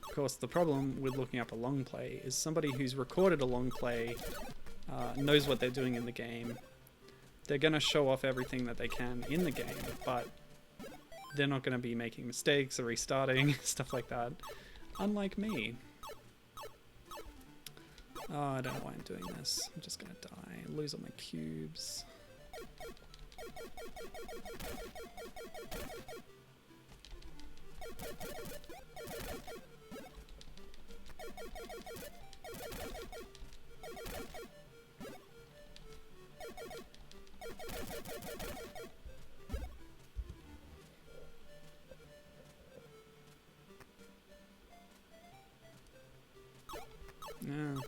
Of course, the problem with looking up a long play is somebody who's recorded a long play knows what they're doing in the game. They're going to show off everything that they can in the game, but they're not going to be making mistakes or restarting, stuff like that. Unlike me. Oh, I don't know why I'm doing this. I'm just going to die and lose all my cubes. No.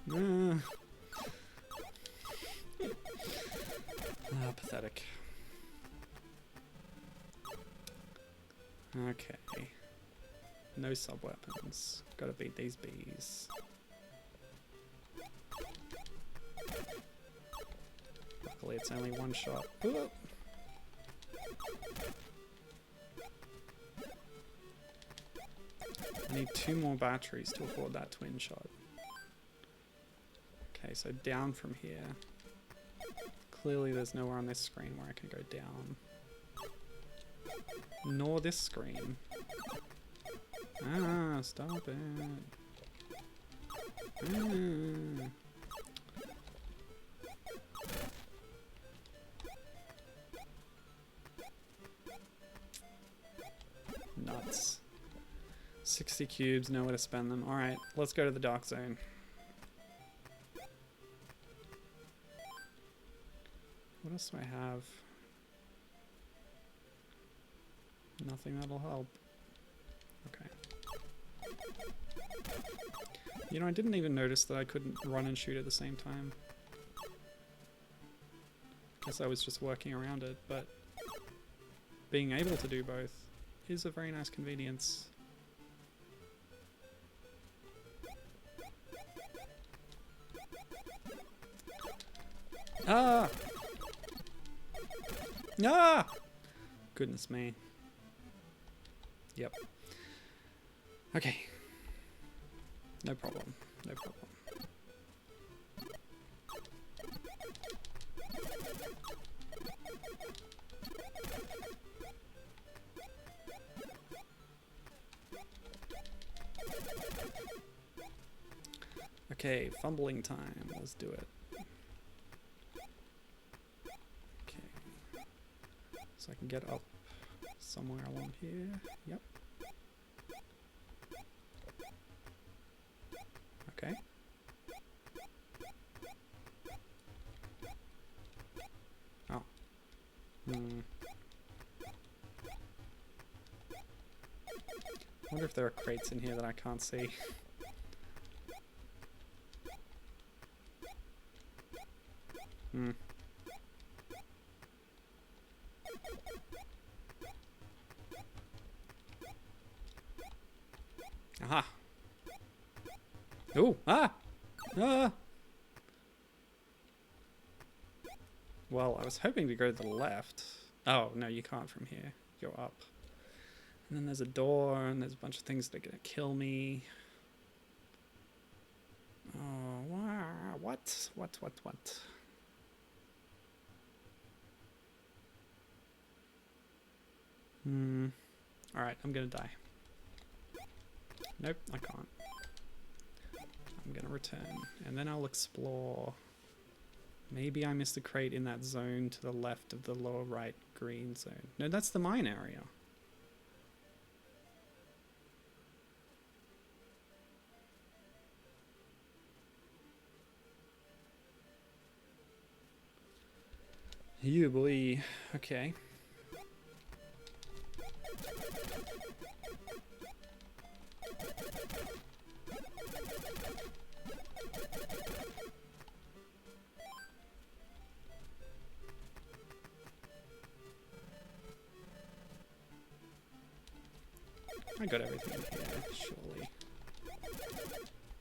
No. Ah, pathetic. Okay. No sub-weapons. Gotta beat these bees. Luckily it's only one shot. Ooh. I need 2 more batteries to afford that twin shot. Okay, so down from here. Clearly there's nowhere on this screen where I can go down. Nor this screen. Ah, stop it. Ah. Nuts. 60 cubes, nowhere to spend them. Alright, let's go to the dark zone. What else do I have? Nothing that'll help. Okay. You know, I didn't even notice that I couldn't run and shoot at the same time. Guess I was just working around it, but being able to do both is a very nice convenience. Ah! Ah! Goodness me. Yep. Okay. No problem. No problem. Okay, fumbling time. Let's do it. Okay. So I can get up somewhere along here. Yep. Okay. Oh. Hmm. I wonder if there are crates in here that I can't see. Hmm. Aha. Ooh, ah! Ah! Well, I was hoping to go to the left. Oh, no, you can't from here. Go up. And then there's a door, and there's a bunch of things that are gonna kill me. Oh, wow. What? What? Alright, I'm gonna die. Nope, I can't. I'm gonna return, and then I'll explore. Maybe I missed a crate in that zone to the left of the lower right green zone. No, that's the mine area. You boy. Okay. I got everything in here, surely.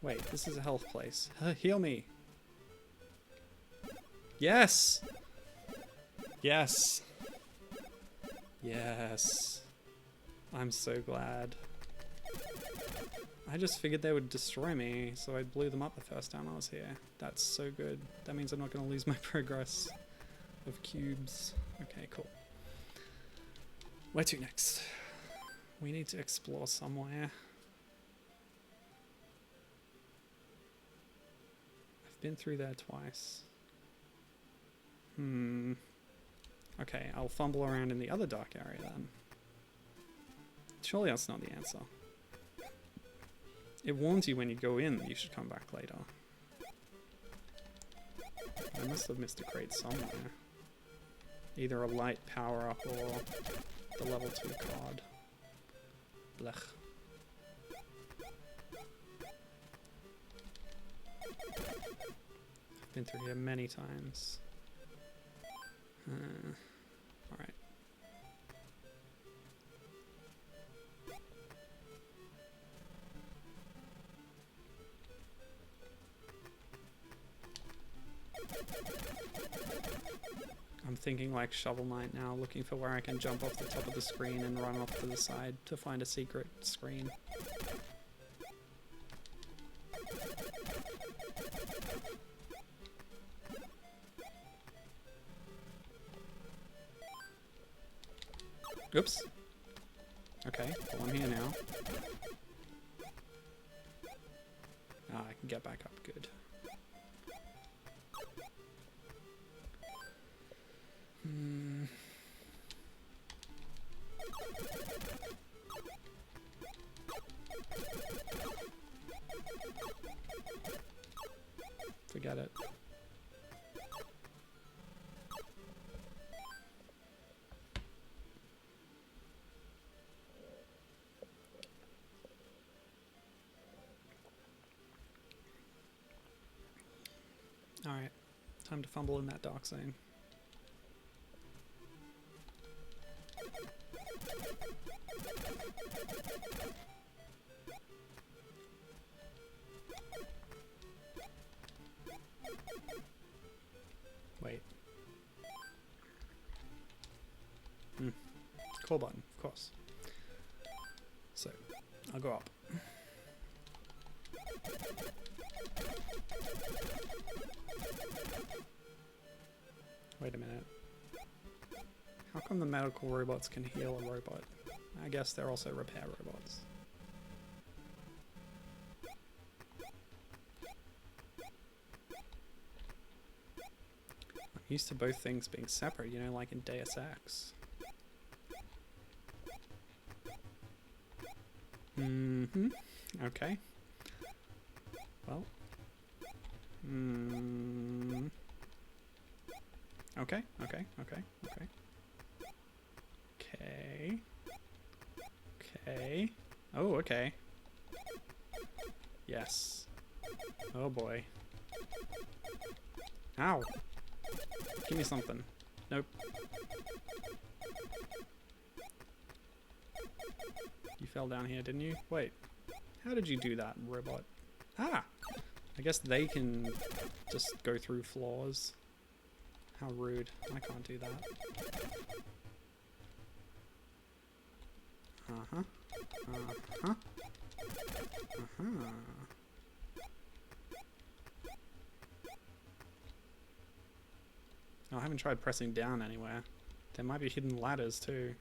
Wait, this is a health place. Heal me! Yes! Yes! Yes! I'm so glad. I just figured they would destroy me, so I blew them up the first time I was here. That's so good. That means I'm not going to lose my progress of cubes. Okay, cool. Where to next? We need to explore somewhere. I've been through there twice. Okay, I'll fumble around in the other dark area then. Surely that's not the answer. It warns you when you go in that you should come back later. I must have missed a crate somewhere. Either a light power-up or the level 2 card. Blech. I've been through here many times. Alright. I'm thinking like Shovel Knight now, looking for where I can jump off the top of the screen and run off to the side to find a secret screen. Oops. Okay, well I'm here now. Ah, I can get back up, good. Forget it. Alright, time to fumble in that dark zone. Wait. Call button, of course. So, I'll go up. Wait a minute. How come the medical robots can heal a robot? I guess they're also repair robots. I'm used to both things being separate, you know, like in Deus Ex. Okay. Well. Okay. Oh, okay. Yes. Oh boy. Ow! Give me something. Nope. You fell down here, didn't you? Wait. How did you do that, robot? Ah! I guess they can just go through floors. How rude. I can't do that. Uh-huh. Uh-huh. Uh-huh. Oh, I haven't tried pressing down anywhere. There might be hidden ladders too.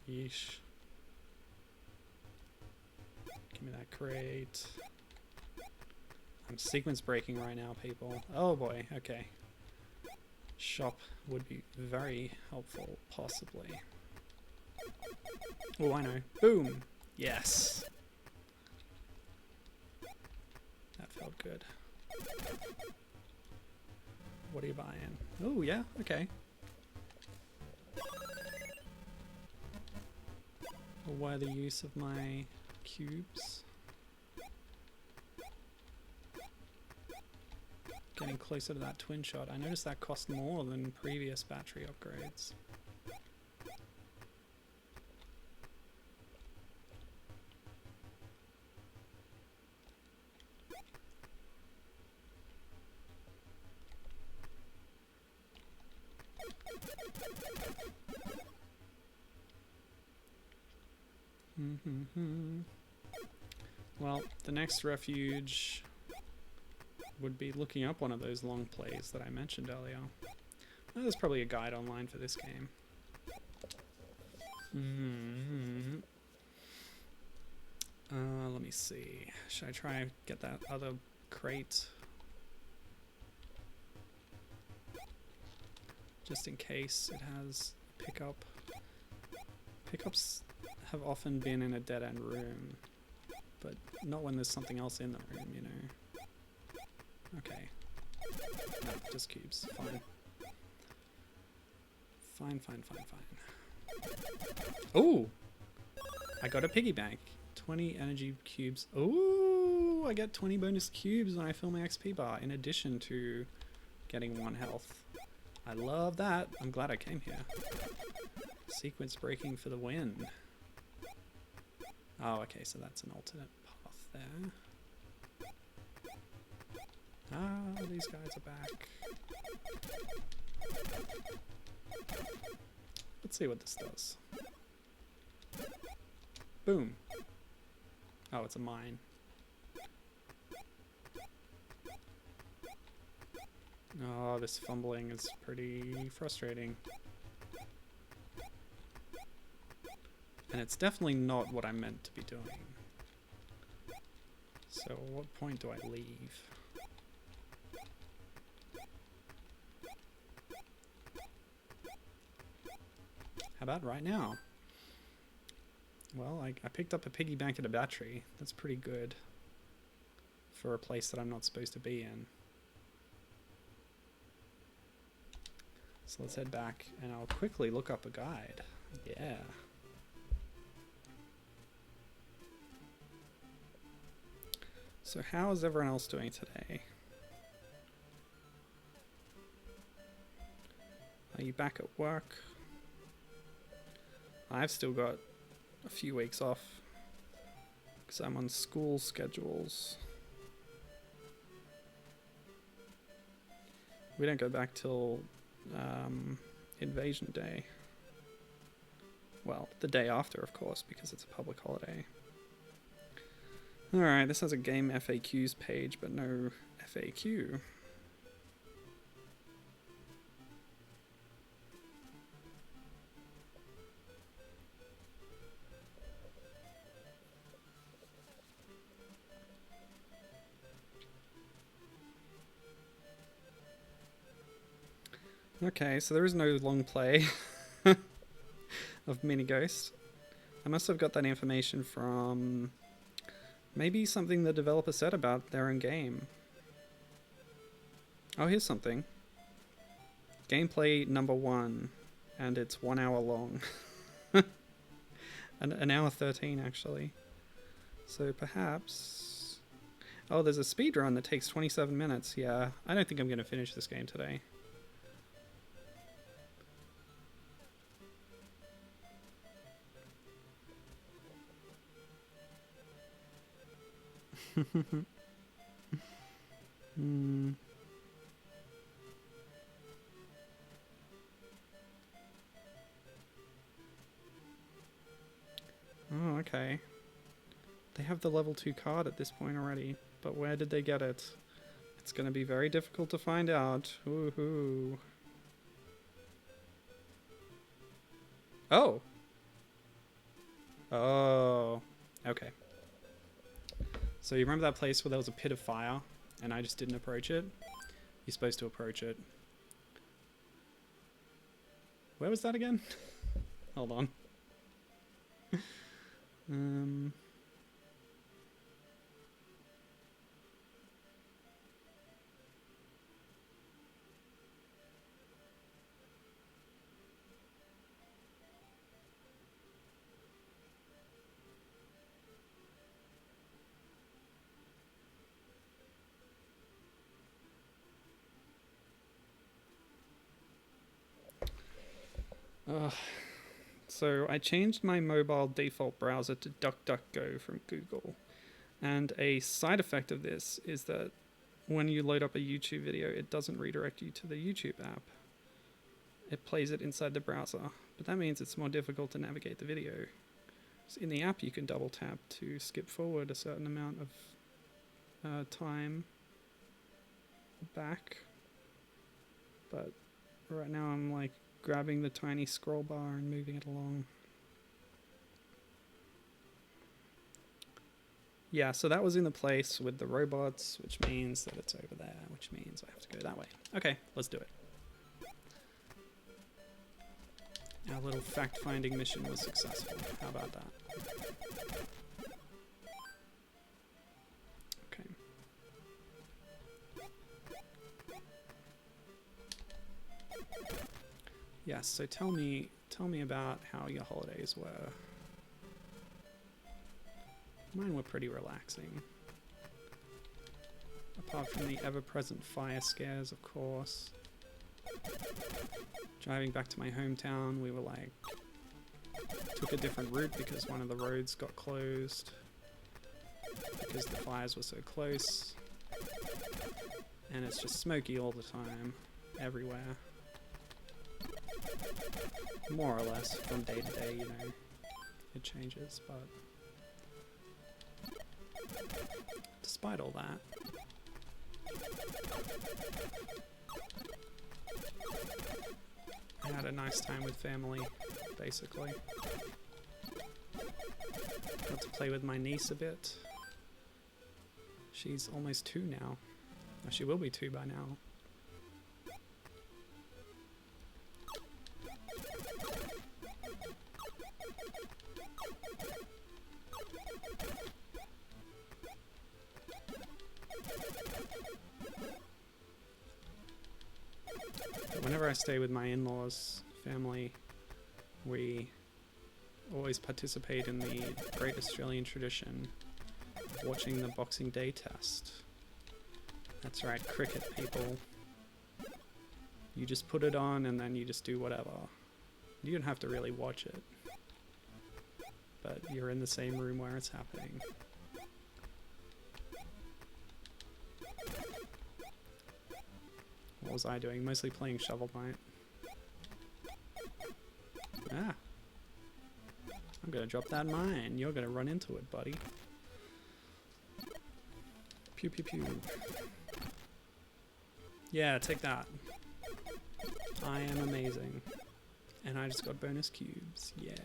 Yeesh. Give me that crate. I'm sequence breaking right now, people. Oh boy, okay. Shop would be very helpful, possibly. Oh, I know. Boom! Yes! That felt good. What are you buying? Oh, yeah, okay. A worthy use of my cubes. Getting closer to that twin shot. I noticed that cost more than previous battery upgrades. Well, the next refuge would be looking up one of those long plays that I mentioned earlier. Oh, there's probably a guide online for this game. Let me see. Should I try and get that other crate? Just in case it has pickup. Pickups have often been in a dead-end room, but not when there's something else in the room, you know. Okay. No, just cubes. Fine. Fine, fine, fine, fine. Oh! I got a piggy bank. 20 energy cubes. Oh! I get 20 bonus cubes when I fill my XP bar, in addition to getting 1 health. I love that. I'm glad I came here. Sequence breaking for the win. Oh, okay, so that's an alternate path there. Ah, these guys are back. Let's see what this does. Boom. Oh, it's a mine. Oh, this fumbling is pretty frustrating. And it's definitely not what I'm meant to be doing. So at what point do I leave? How about right now? Well, I picked up a piggy bank and a battery. That's pretty good for a place that I'm not supposed to be in. So let's head back and I'll quickly look up a guide. Yeah. So how is everyone else doing today? Are you back at work? I've still got a few weeks off because I'm on school schedules. We don't go back till Invasion Day. Well, the day after, of course, because it's a public holiday. Alright, this has a game FAQs page, but no FAQ. Okay, so there is no long play of Mini Ghost. I must have got that information from maybe something the developer said about their own game. Oh, here's something. Gameplay number 1, and it's 1 hour long. An hour 13 actually. So perhaps... Oh, there's a speedrun that takes 27 minutes. Yeah, I don't think I'm going to finish this game today. Hmm. Oh, okay. They have the level 2 card at this point already, but where did they get it? It's going to be very difficult to find out. Woohoo. Oh! Oh. Okay. So you remember that place where there was a pit of fire and I just didn't approach it? You're supposed to approach it. Where was that again? Hold on. So I changed my mobile default browser to DuckDuckGo from Google, and a side effect of this is that when you load up a YouTube video, it doesn't redirect you to the YouTube app. It plays it inside the browser, but that means it's more difficult to navigate the video. So in the app you can double tap to skip forward a certain amount of time back, but right now I'm like grabbing the tiny scroll bar and moving it along. Yeah, so that was in the place with the robots, which means that it's over there, which means I have to go that way. Okay, let's do it. Our little fact-finding mission was successful. How about that? Okay. Yes, so tell me about how your holidays were. Mine were pretty relaxing. Apart from the ever-present fire scares, of course. Driving back to my hometown, we were like... took a different route because one of the roads got closed. Because the fires were so close. And it's just smoky all the time. Everywhere. More or less, from day to day, you know. It changes, but... despite all that... I had a nice time with family, basically. Got to play with my niece a bit. She's almost 2 now. Well, she will be 2 by now. But whenever I stay with my in-laws family, we always participate in the great Australian tradition of watching the Boxing Day test. That's right, cricket, people. You just put it on and then you just do whatever. You don't have to really watch it. But you're in the same room where it's happening. What was I doing? Mostly playing Shovel Knight. Ah. I'm gonna drop that mine. You're gonna run into it, buddy. Pew pew pew. Yeah, take that. I am amazing. And I just got bonus cubes. Yeah.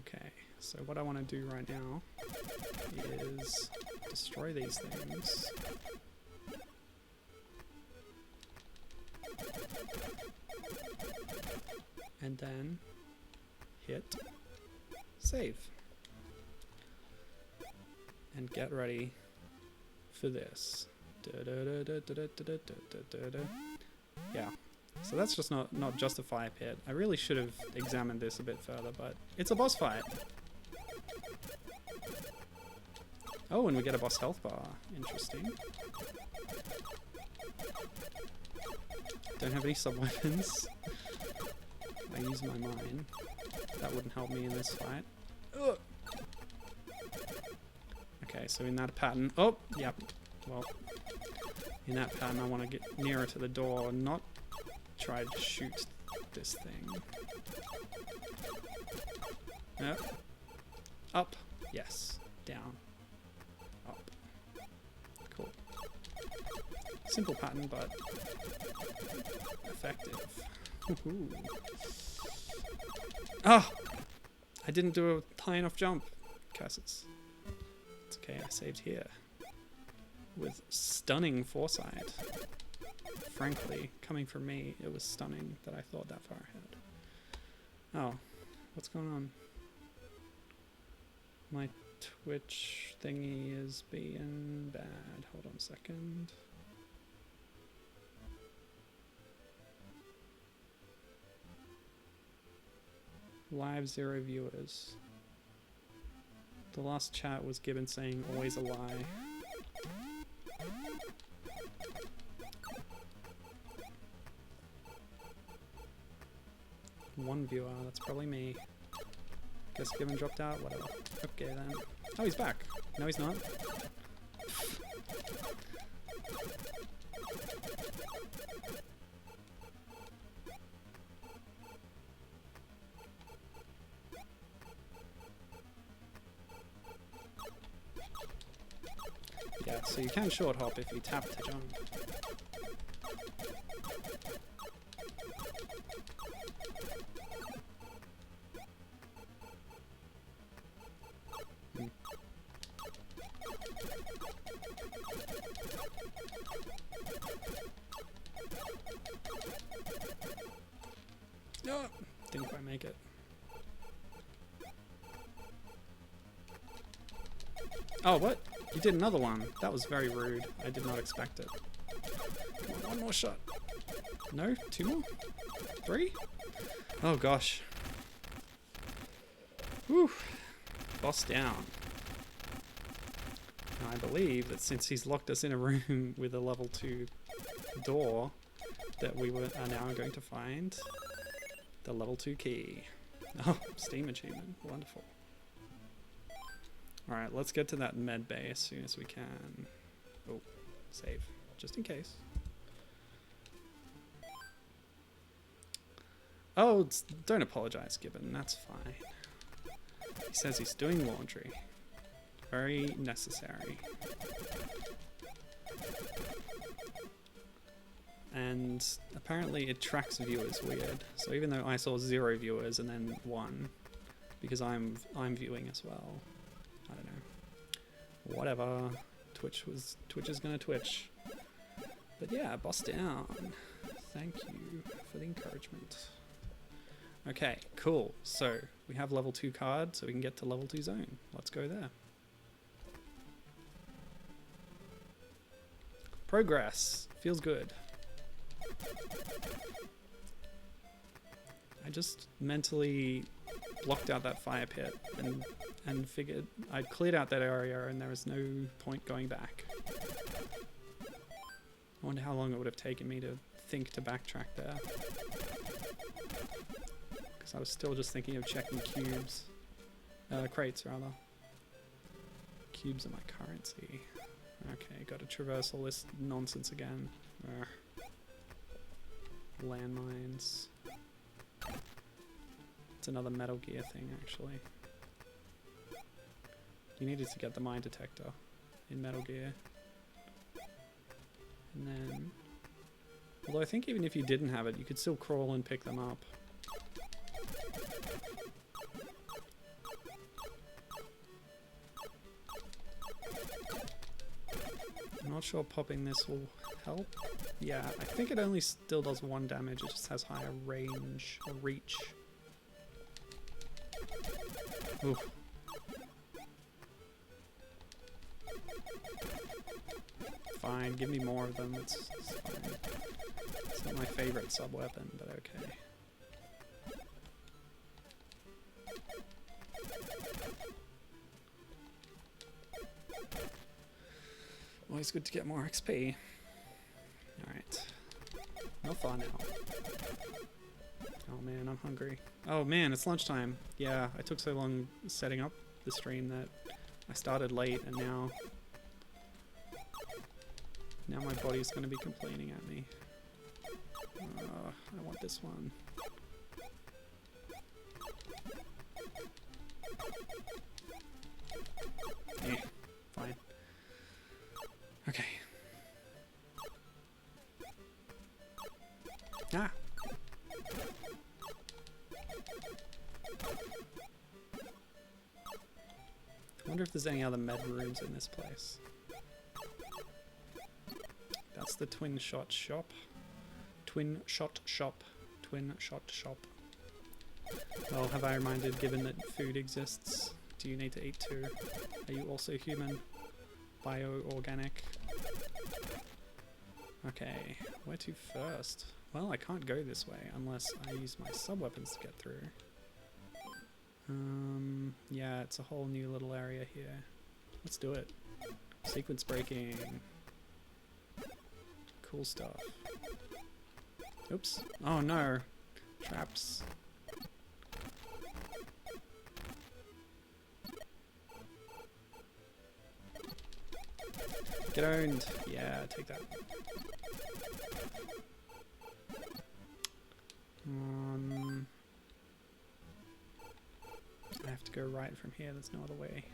Okay, so what I want to do right now is destroy these things. And then hit save. And get ready for this. Yeah. So that's just not just a fire pit. I really should have examined this a bit further, but it's a boss fight. Oh, and we get a boss health bar. Interesting. Don't have any sub-weapons. I use my mine. That wouldn't help me in this fight. Ugh. Okay, so in that pattern... Oh, yep. Well, in that pattern I want to get nearer to the door and not try to shoot this thing. Yep. Up. Yes. Down. Up. Cool. Simple pattern, but effective. Woohoo. Ah! I didn't do a high enough jump. Curses. It's okay, I saved here. With stunning foresight. Frankly, coming from me, it was stunning that I thought that far ahead. Oh, what's going on? My Twitch thingy is being bad. Hold on a second. Live 0 viewers. The last chat was Gibbon saying always a lie. One viewer, that's probably me. Guess Gibbon dropped out, whatever. Okay then. Oh, he's back. No, he's not. Yeah, so you can short hop if you tap to jump. No, didn't quite make it. Oh, what? You did another one. That was very rude. I did not expect it. Come on, one more shot. No? Two more? Three? Oh gosh. Whew. Boss down. Now, I believe that since he's locked us in a room with a level 2 door, that we are now going to find the level 2 key. Oh, Steam achievement. Wonderful. Alright, let's get to that med bay as soon as we can. Oh, save. Just in case. Oh, don't apologize, Gibbon. That's fine. He says he's doing laundry. Very necessary. And apparently it tracks viewers weird. So even though I saw 0 viewers and then 1, because I'm viewing as well. I don't know. Whatever. Twitch is gonna Twitch. But yeah, boss down. Thank you for the encouragement. Okay, cool. So we have level 2 card, so we can get to level 2 zone. Let's go there. Progress. Feels good. I just mentally blocked out that fire pit and figured I'd cleared out that area and there was no point going back. I wonder how long it would have taken me to think to backtrack there. Because I was still just thinking of checking cubes. Crates, rather. Cubes are my currency. Okay, gotta traverse all this nonsense again. Landmines. It's another Metal Gear thing, actually. You needed to get the mine detector in Metal Gear. And then... Although I think even if you didn't have it, you could still crawl and pick them up. I'm not sure popping this will help. Yeah, I think it only still does 1 damage, it just has higher range or reach. Oof. Fine, give me more of them, it's fine. It's not my favorite sub-weapon, but okay. Always good to get more XP. Alright. Not far now. Oh man, I'm hungry. Oh man, it's lunchtime. Yeah, I took so long setting up the stream that I started late and now my body's going to be complaining at me. I want this one. Eh, fine. Okay. Ah! I wonder if there's any other med rooms in this place. That's the twin shot shop. Twin shot shop. Twin shot shop. Well, have I reminded, given that food exists, do you need to eat too? Are you also human? Bio-organic? Okay, where to first? Well, I can't go this way unless I use my sub-weapons to get through. Yeah, it's a whole new little area here. Let's do it. Sequence breaking. Cool stuff. Oops. Oh no. Traps. Get owned. Yeah, take that. I have to go right from here, there's no other way.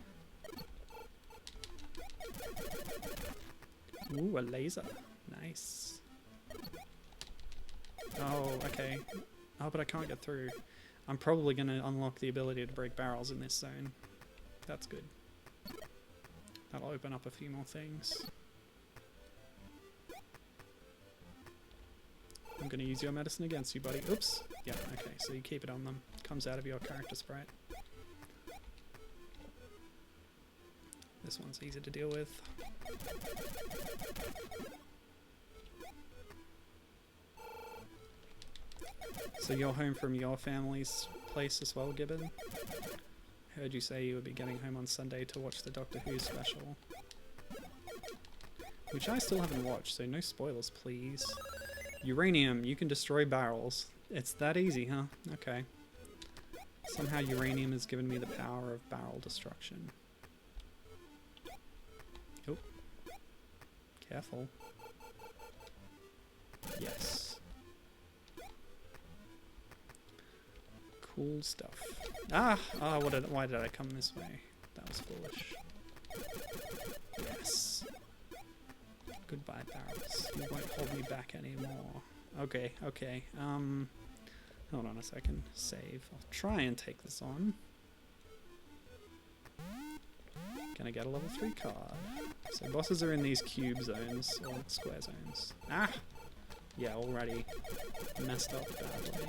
Ooh, a laser. Nice. Oh, okay. Oh, but I can't get through. I'm probably going to unlock the ability to break barrels in this zone. That's good. That'll open up a few more things. I'm going to use your medicine against you, buddy. Oops. Yeah, okay, so you keep it on them. Comes out of your character sprite. this one's easy to deal with. So you're home from your family's place as well, Gibbon? Heard you say you would be getting home on Sunday to watch the Doctor Who special. Which I still haven't watched, so no spoilers, please. Uranium, you can destroy barrels. It's that easy, huh? Okay. Somehow uranium has given me the power of barrel destruction. Oh. Careful. Yes. Cool stuff. Ah! Ah, why did I come this way? That was foolish. Yes. Goodbye, barrels. You won't hold me back anymore. Okay, okay. Hold on a second. Save. I'll try and take this on. Can I get a level 3 card? So bosses are in these cube zones, or square zones. Ah! Yeah, already messed up badly.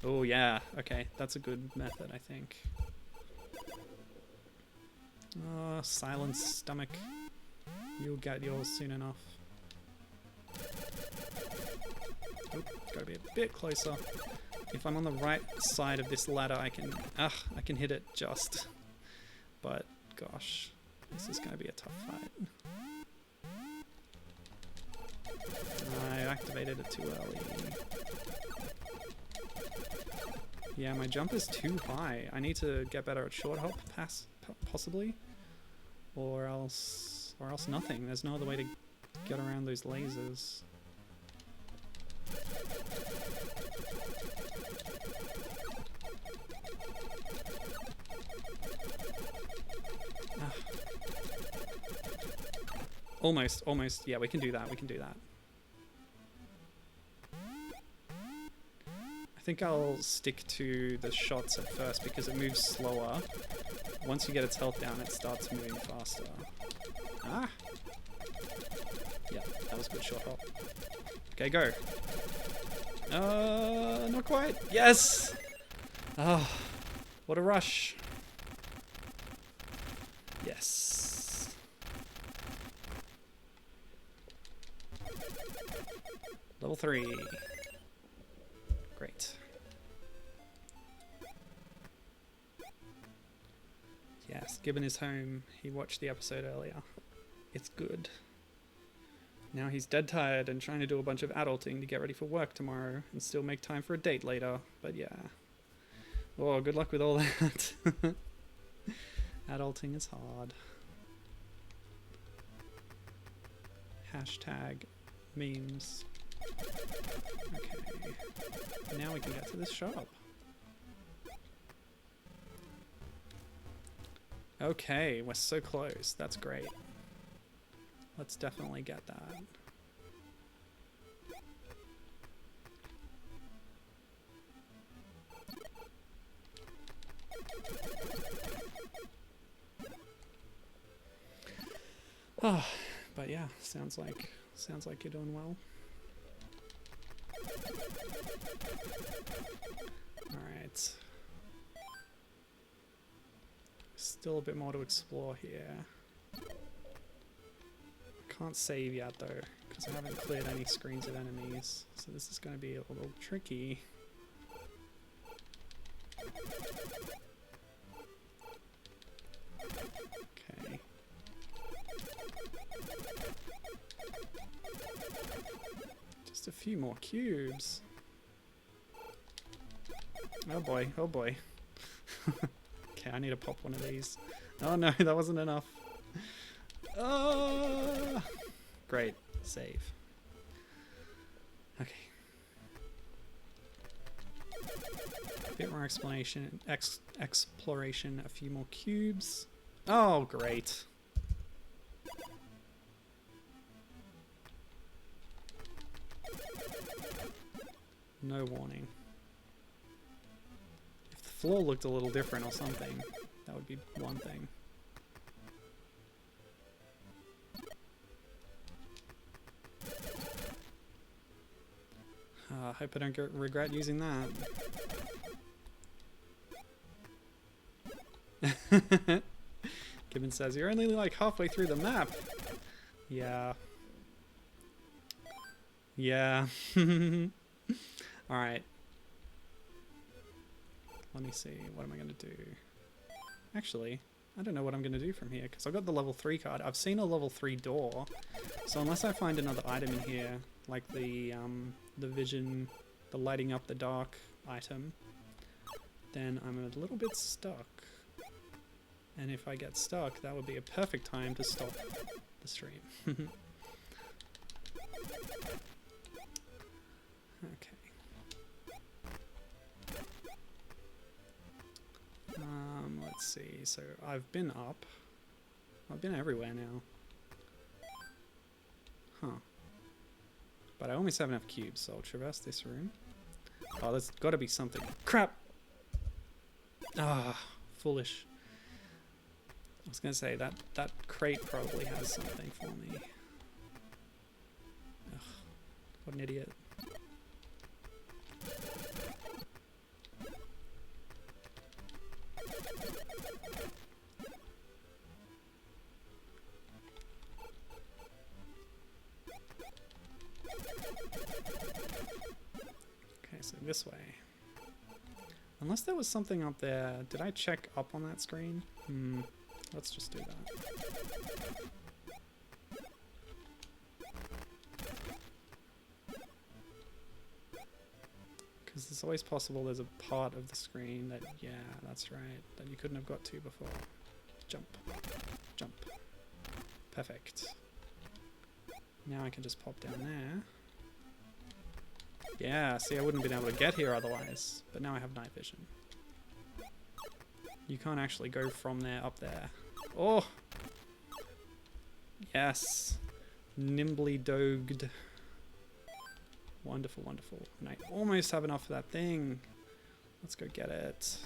Oh yeah, okay, that's a good method, I think. Silence, stomach. You'll get yours soon enough. Oh, gotta be a bit closer. If I'm on the right side of this ladder, I can hit it just. But, gosh, this is gonna be a tough fight. I activated it too early. Yeah, my jump is too high. I need to get better at short hop, possibly, or else nothing. There's no other way to get around those lasers. Ah. Almost, almost. Yeah, we can do that. We can do that. I think I'll stick to the shots at first because it moves slower. Once you get its health down, it starts moving faster. Ah! Yeah, that was a good short hop. Okay, go. Not quite. Yes! Oh, what a rush. Yes. Level 3. Great. Yes, Gibbon is home. He watched the episode earlier. It's good. Now he's dead tired and trying to do a bunch of adulting to get ready for work tomorrow and still make time for a date later. But yeah. Oh, good luck with all that. Adulting is hard. Hashtag memes. Okay. Now we can get to this shop. Okay, we're so close. That's great. Let's definitely get that. Oh, but yeah, sounds like you're doing well. Alright. Still a bit more to explore here. Can't save yet though, because I haven't cleared any screens of enemies, so this is going to be a little tricky. Okay. Just a few more cubes. Oh boy, oh boy. Okay, I need to pop one of these. Oh no, that wasn't enough. Great, save. Okay. A bit more explanation, exploration, a few more cubes. Oh, great. No warning. If the floor looked a little different or something, that would be one thing. I hope I don't regret using that. Gibbon says, you're only like halfway through the map. Yeah. Yeah. Alright. Let me see. What am I going to do? Actually, I don't know what I'm going to do from here because I've got the level 3 card. I've seen a level 3 door. So unless I find another item in here, like the vision, the lighting up the dark item, then I'm a little bit stuck. And if I get stuck, that would be a perfect time to stop the stream. Okay. Let's see. So I've been up. I've been everywhere now. Huh. But I almost have enough cubes, so I'll traverse this room. Oh, there's got to be something. Crap! Ah, foolish. I was going to say, that crate probably has something for me. Ugh, what an idiot. Okay, so this way. Unless there was something up there. Did I check up on that screen? Let's just do that. Because it's always possible there's a part of the screen that, yeah, that's right, that you couldn't have got to before. Jump. Jump. Perfect. Now I can just pop down there. Yeah, see, I wouldn't have been able to get here otherwise, but now I have night vision. You can't actually go from there up there. Oh! Yes! Nimbly dogged. Wonderful, wonderful. And I almost have enough of that thing. Let's go get it.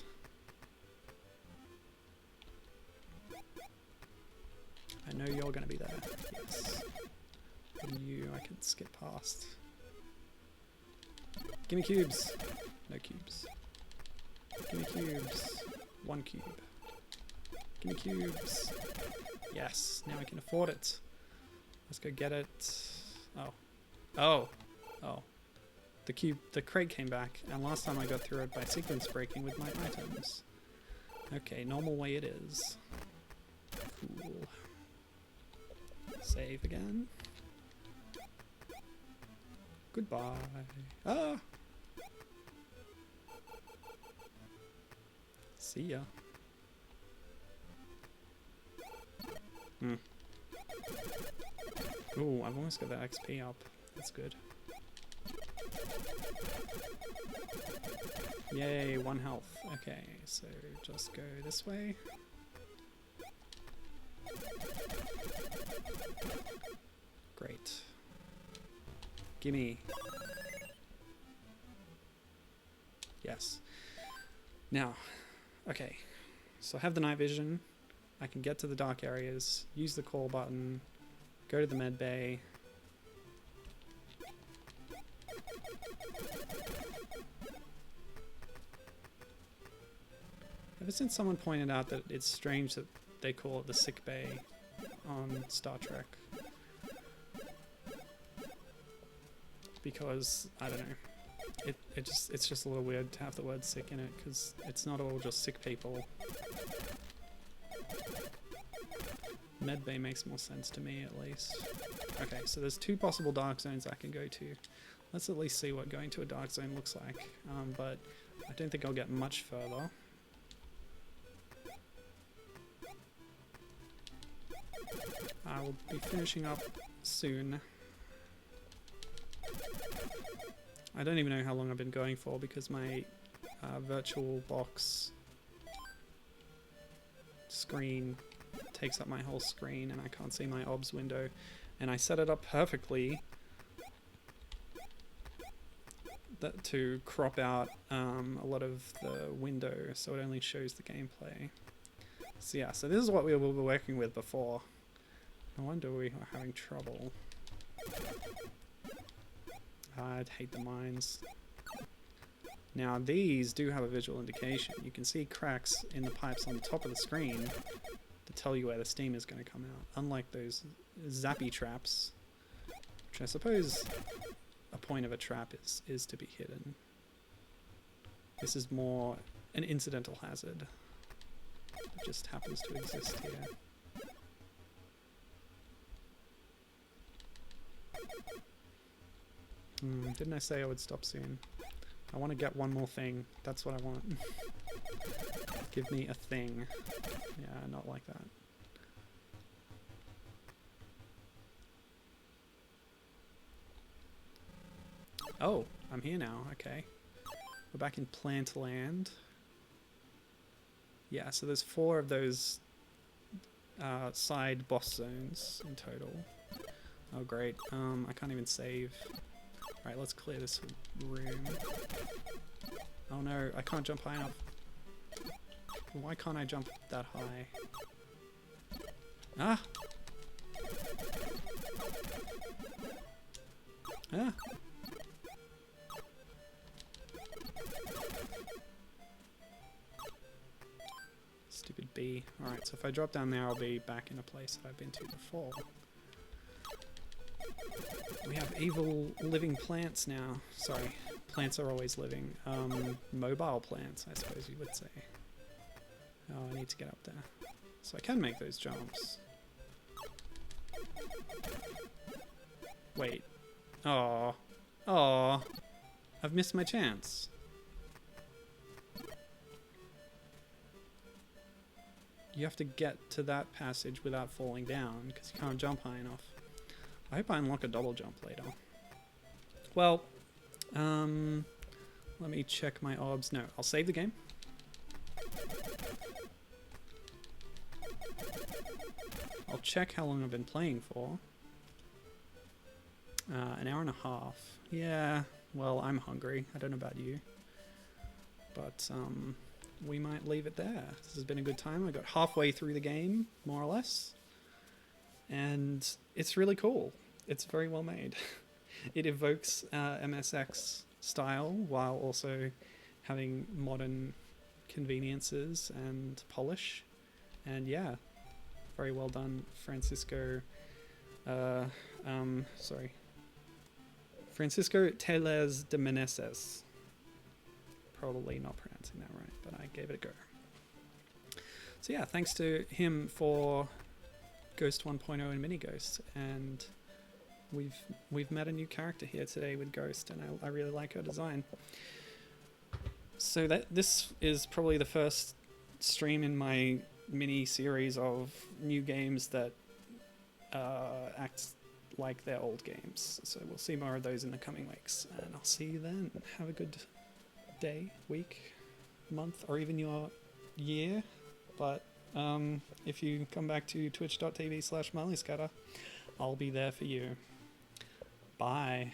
I know you're going to be there. Yes. And you, I can skip past. Gimme cubes. No cubes. Gimme cubes. 1 cube. Gimme cubes. Yes, now I can afford it. Let's go get it. Oh. Oh. Oh. The crate came back, and last time I got through it by sequence breaking with my items. Okay, normal way it is. Cool. Save again. Goodbye. Ah! See ya. Ooh, I've almost got that XP up. That's good. Yay, 1 health. Okay, so just go this way. Great. Gimme. Yes. Now, okay. So I have the night vision. I can get to the dark areas, use the call button, go to the med bay. Ever since someone pointed out that it's strange that they call it the sick bay on Star Trek. Because, I don't know, it's just a little weird to have the word sick in it, because it's not all just sick people. Medbay makes more sense to me, at least. Okay, so there's 2 possible dark zones I can go to. Let's at least see what going to a dark zone looks like, but I don't think I'll get much further. I will be finishing up soon. I don't even know how long I've been going for because my virtual box screen takes up my whole screen and I can't see my OBS window. And I set it up perfectly to crop out a lot of the window so it only shows the gameplay. So yeah, so this is what we were working with before. No wonder we are having trouble. I'd hate the mines. Now these do have a visual indication. You can see cracks in the pipes on the top of the screen, to tell you where the steam is going to come out. Unlike those zappy traps, which I suppose a point of a trap is to be hidden. This is more an incidental hazard that just happens to exist here. Didn't I say I would stop soon? I want to get one more thing. That's what I want. Give me a thing. Yeah, not like that. Oh, I'm here now. Okay. We're back in plant land. Yeah, so there's 4 of those side boss zones in total. Oh, great. I can't even save. Alright, let's clear this room. Oh no, I can't jump high enough. Why can't I jump that high? Ah! Ah! Stupid bee. Alright, so if I drop down there, I'll be back in a place that I've been to before. We have evil living plants now. Sorry, plants are always living. Mobile plants, I suppose you would say. Oh, I need to get up there. So I can make those jumps. Wait. Oh. Oh. I've missed my chance. You have to get to that passage without falling down, because you can't jump high enough. I hope I unlock a double jump later. Well, let me check my orbs. No, I'll save the game. I'll check how long I've been playing for. An hour and a half. Yeah, well, I'm hungry. I don't know about you. But, we might leave it there. This has been a good time. I got halfway through the game, more or less. And it's really cool. It's very well made. It evokes MSX style while also having modern conveniences and polish. And yeah, very well done, Francisco. Francisco Téllez de Meneses. Probably not pronouncing that right, but I gave it a go. So yeah, thanks to him for Ghost 1.0 and Mini Ghost, and we've met a new character here today with Ghost, and I really like her design. So this is probably the first stream in my mini series of new games that act like their old games. So we'll see more of those in the coming weeks, and I'll see you then. Have a good day, week, month, or even your year. But if you come back to twitch.tv/marleyscatter, I'll be there for you. Bye.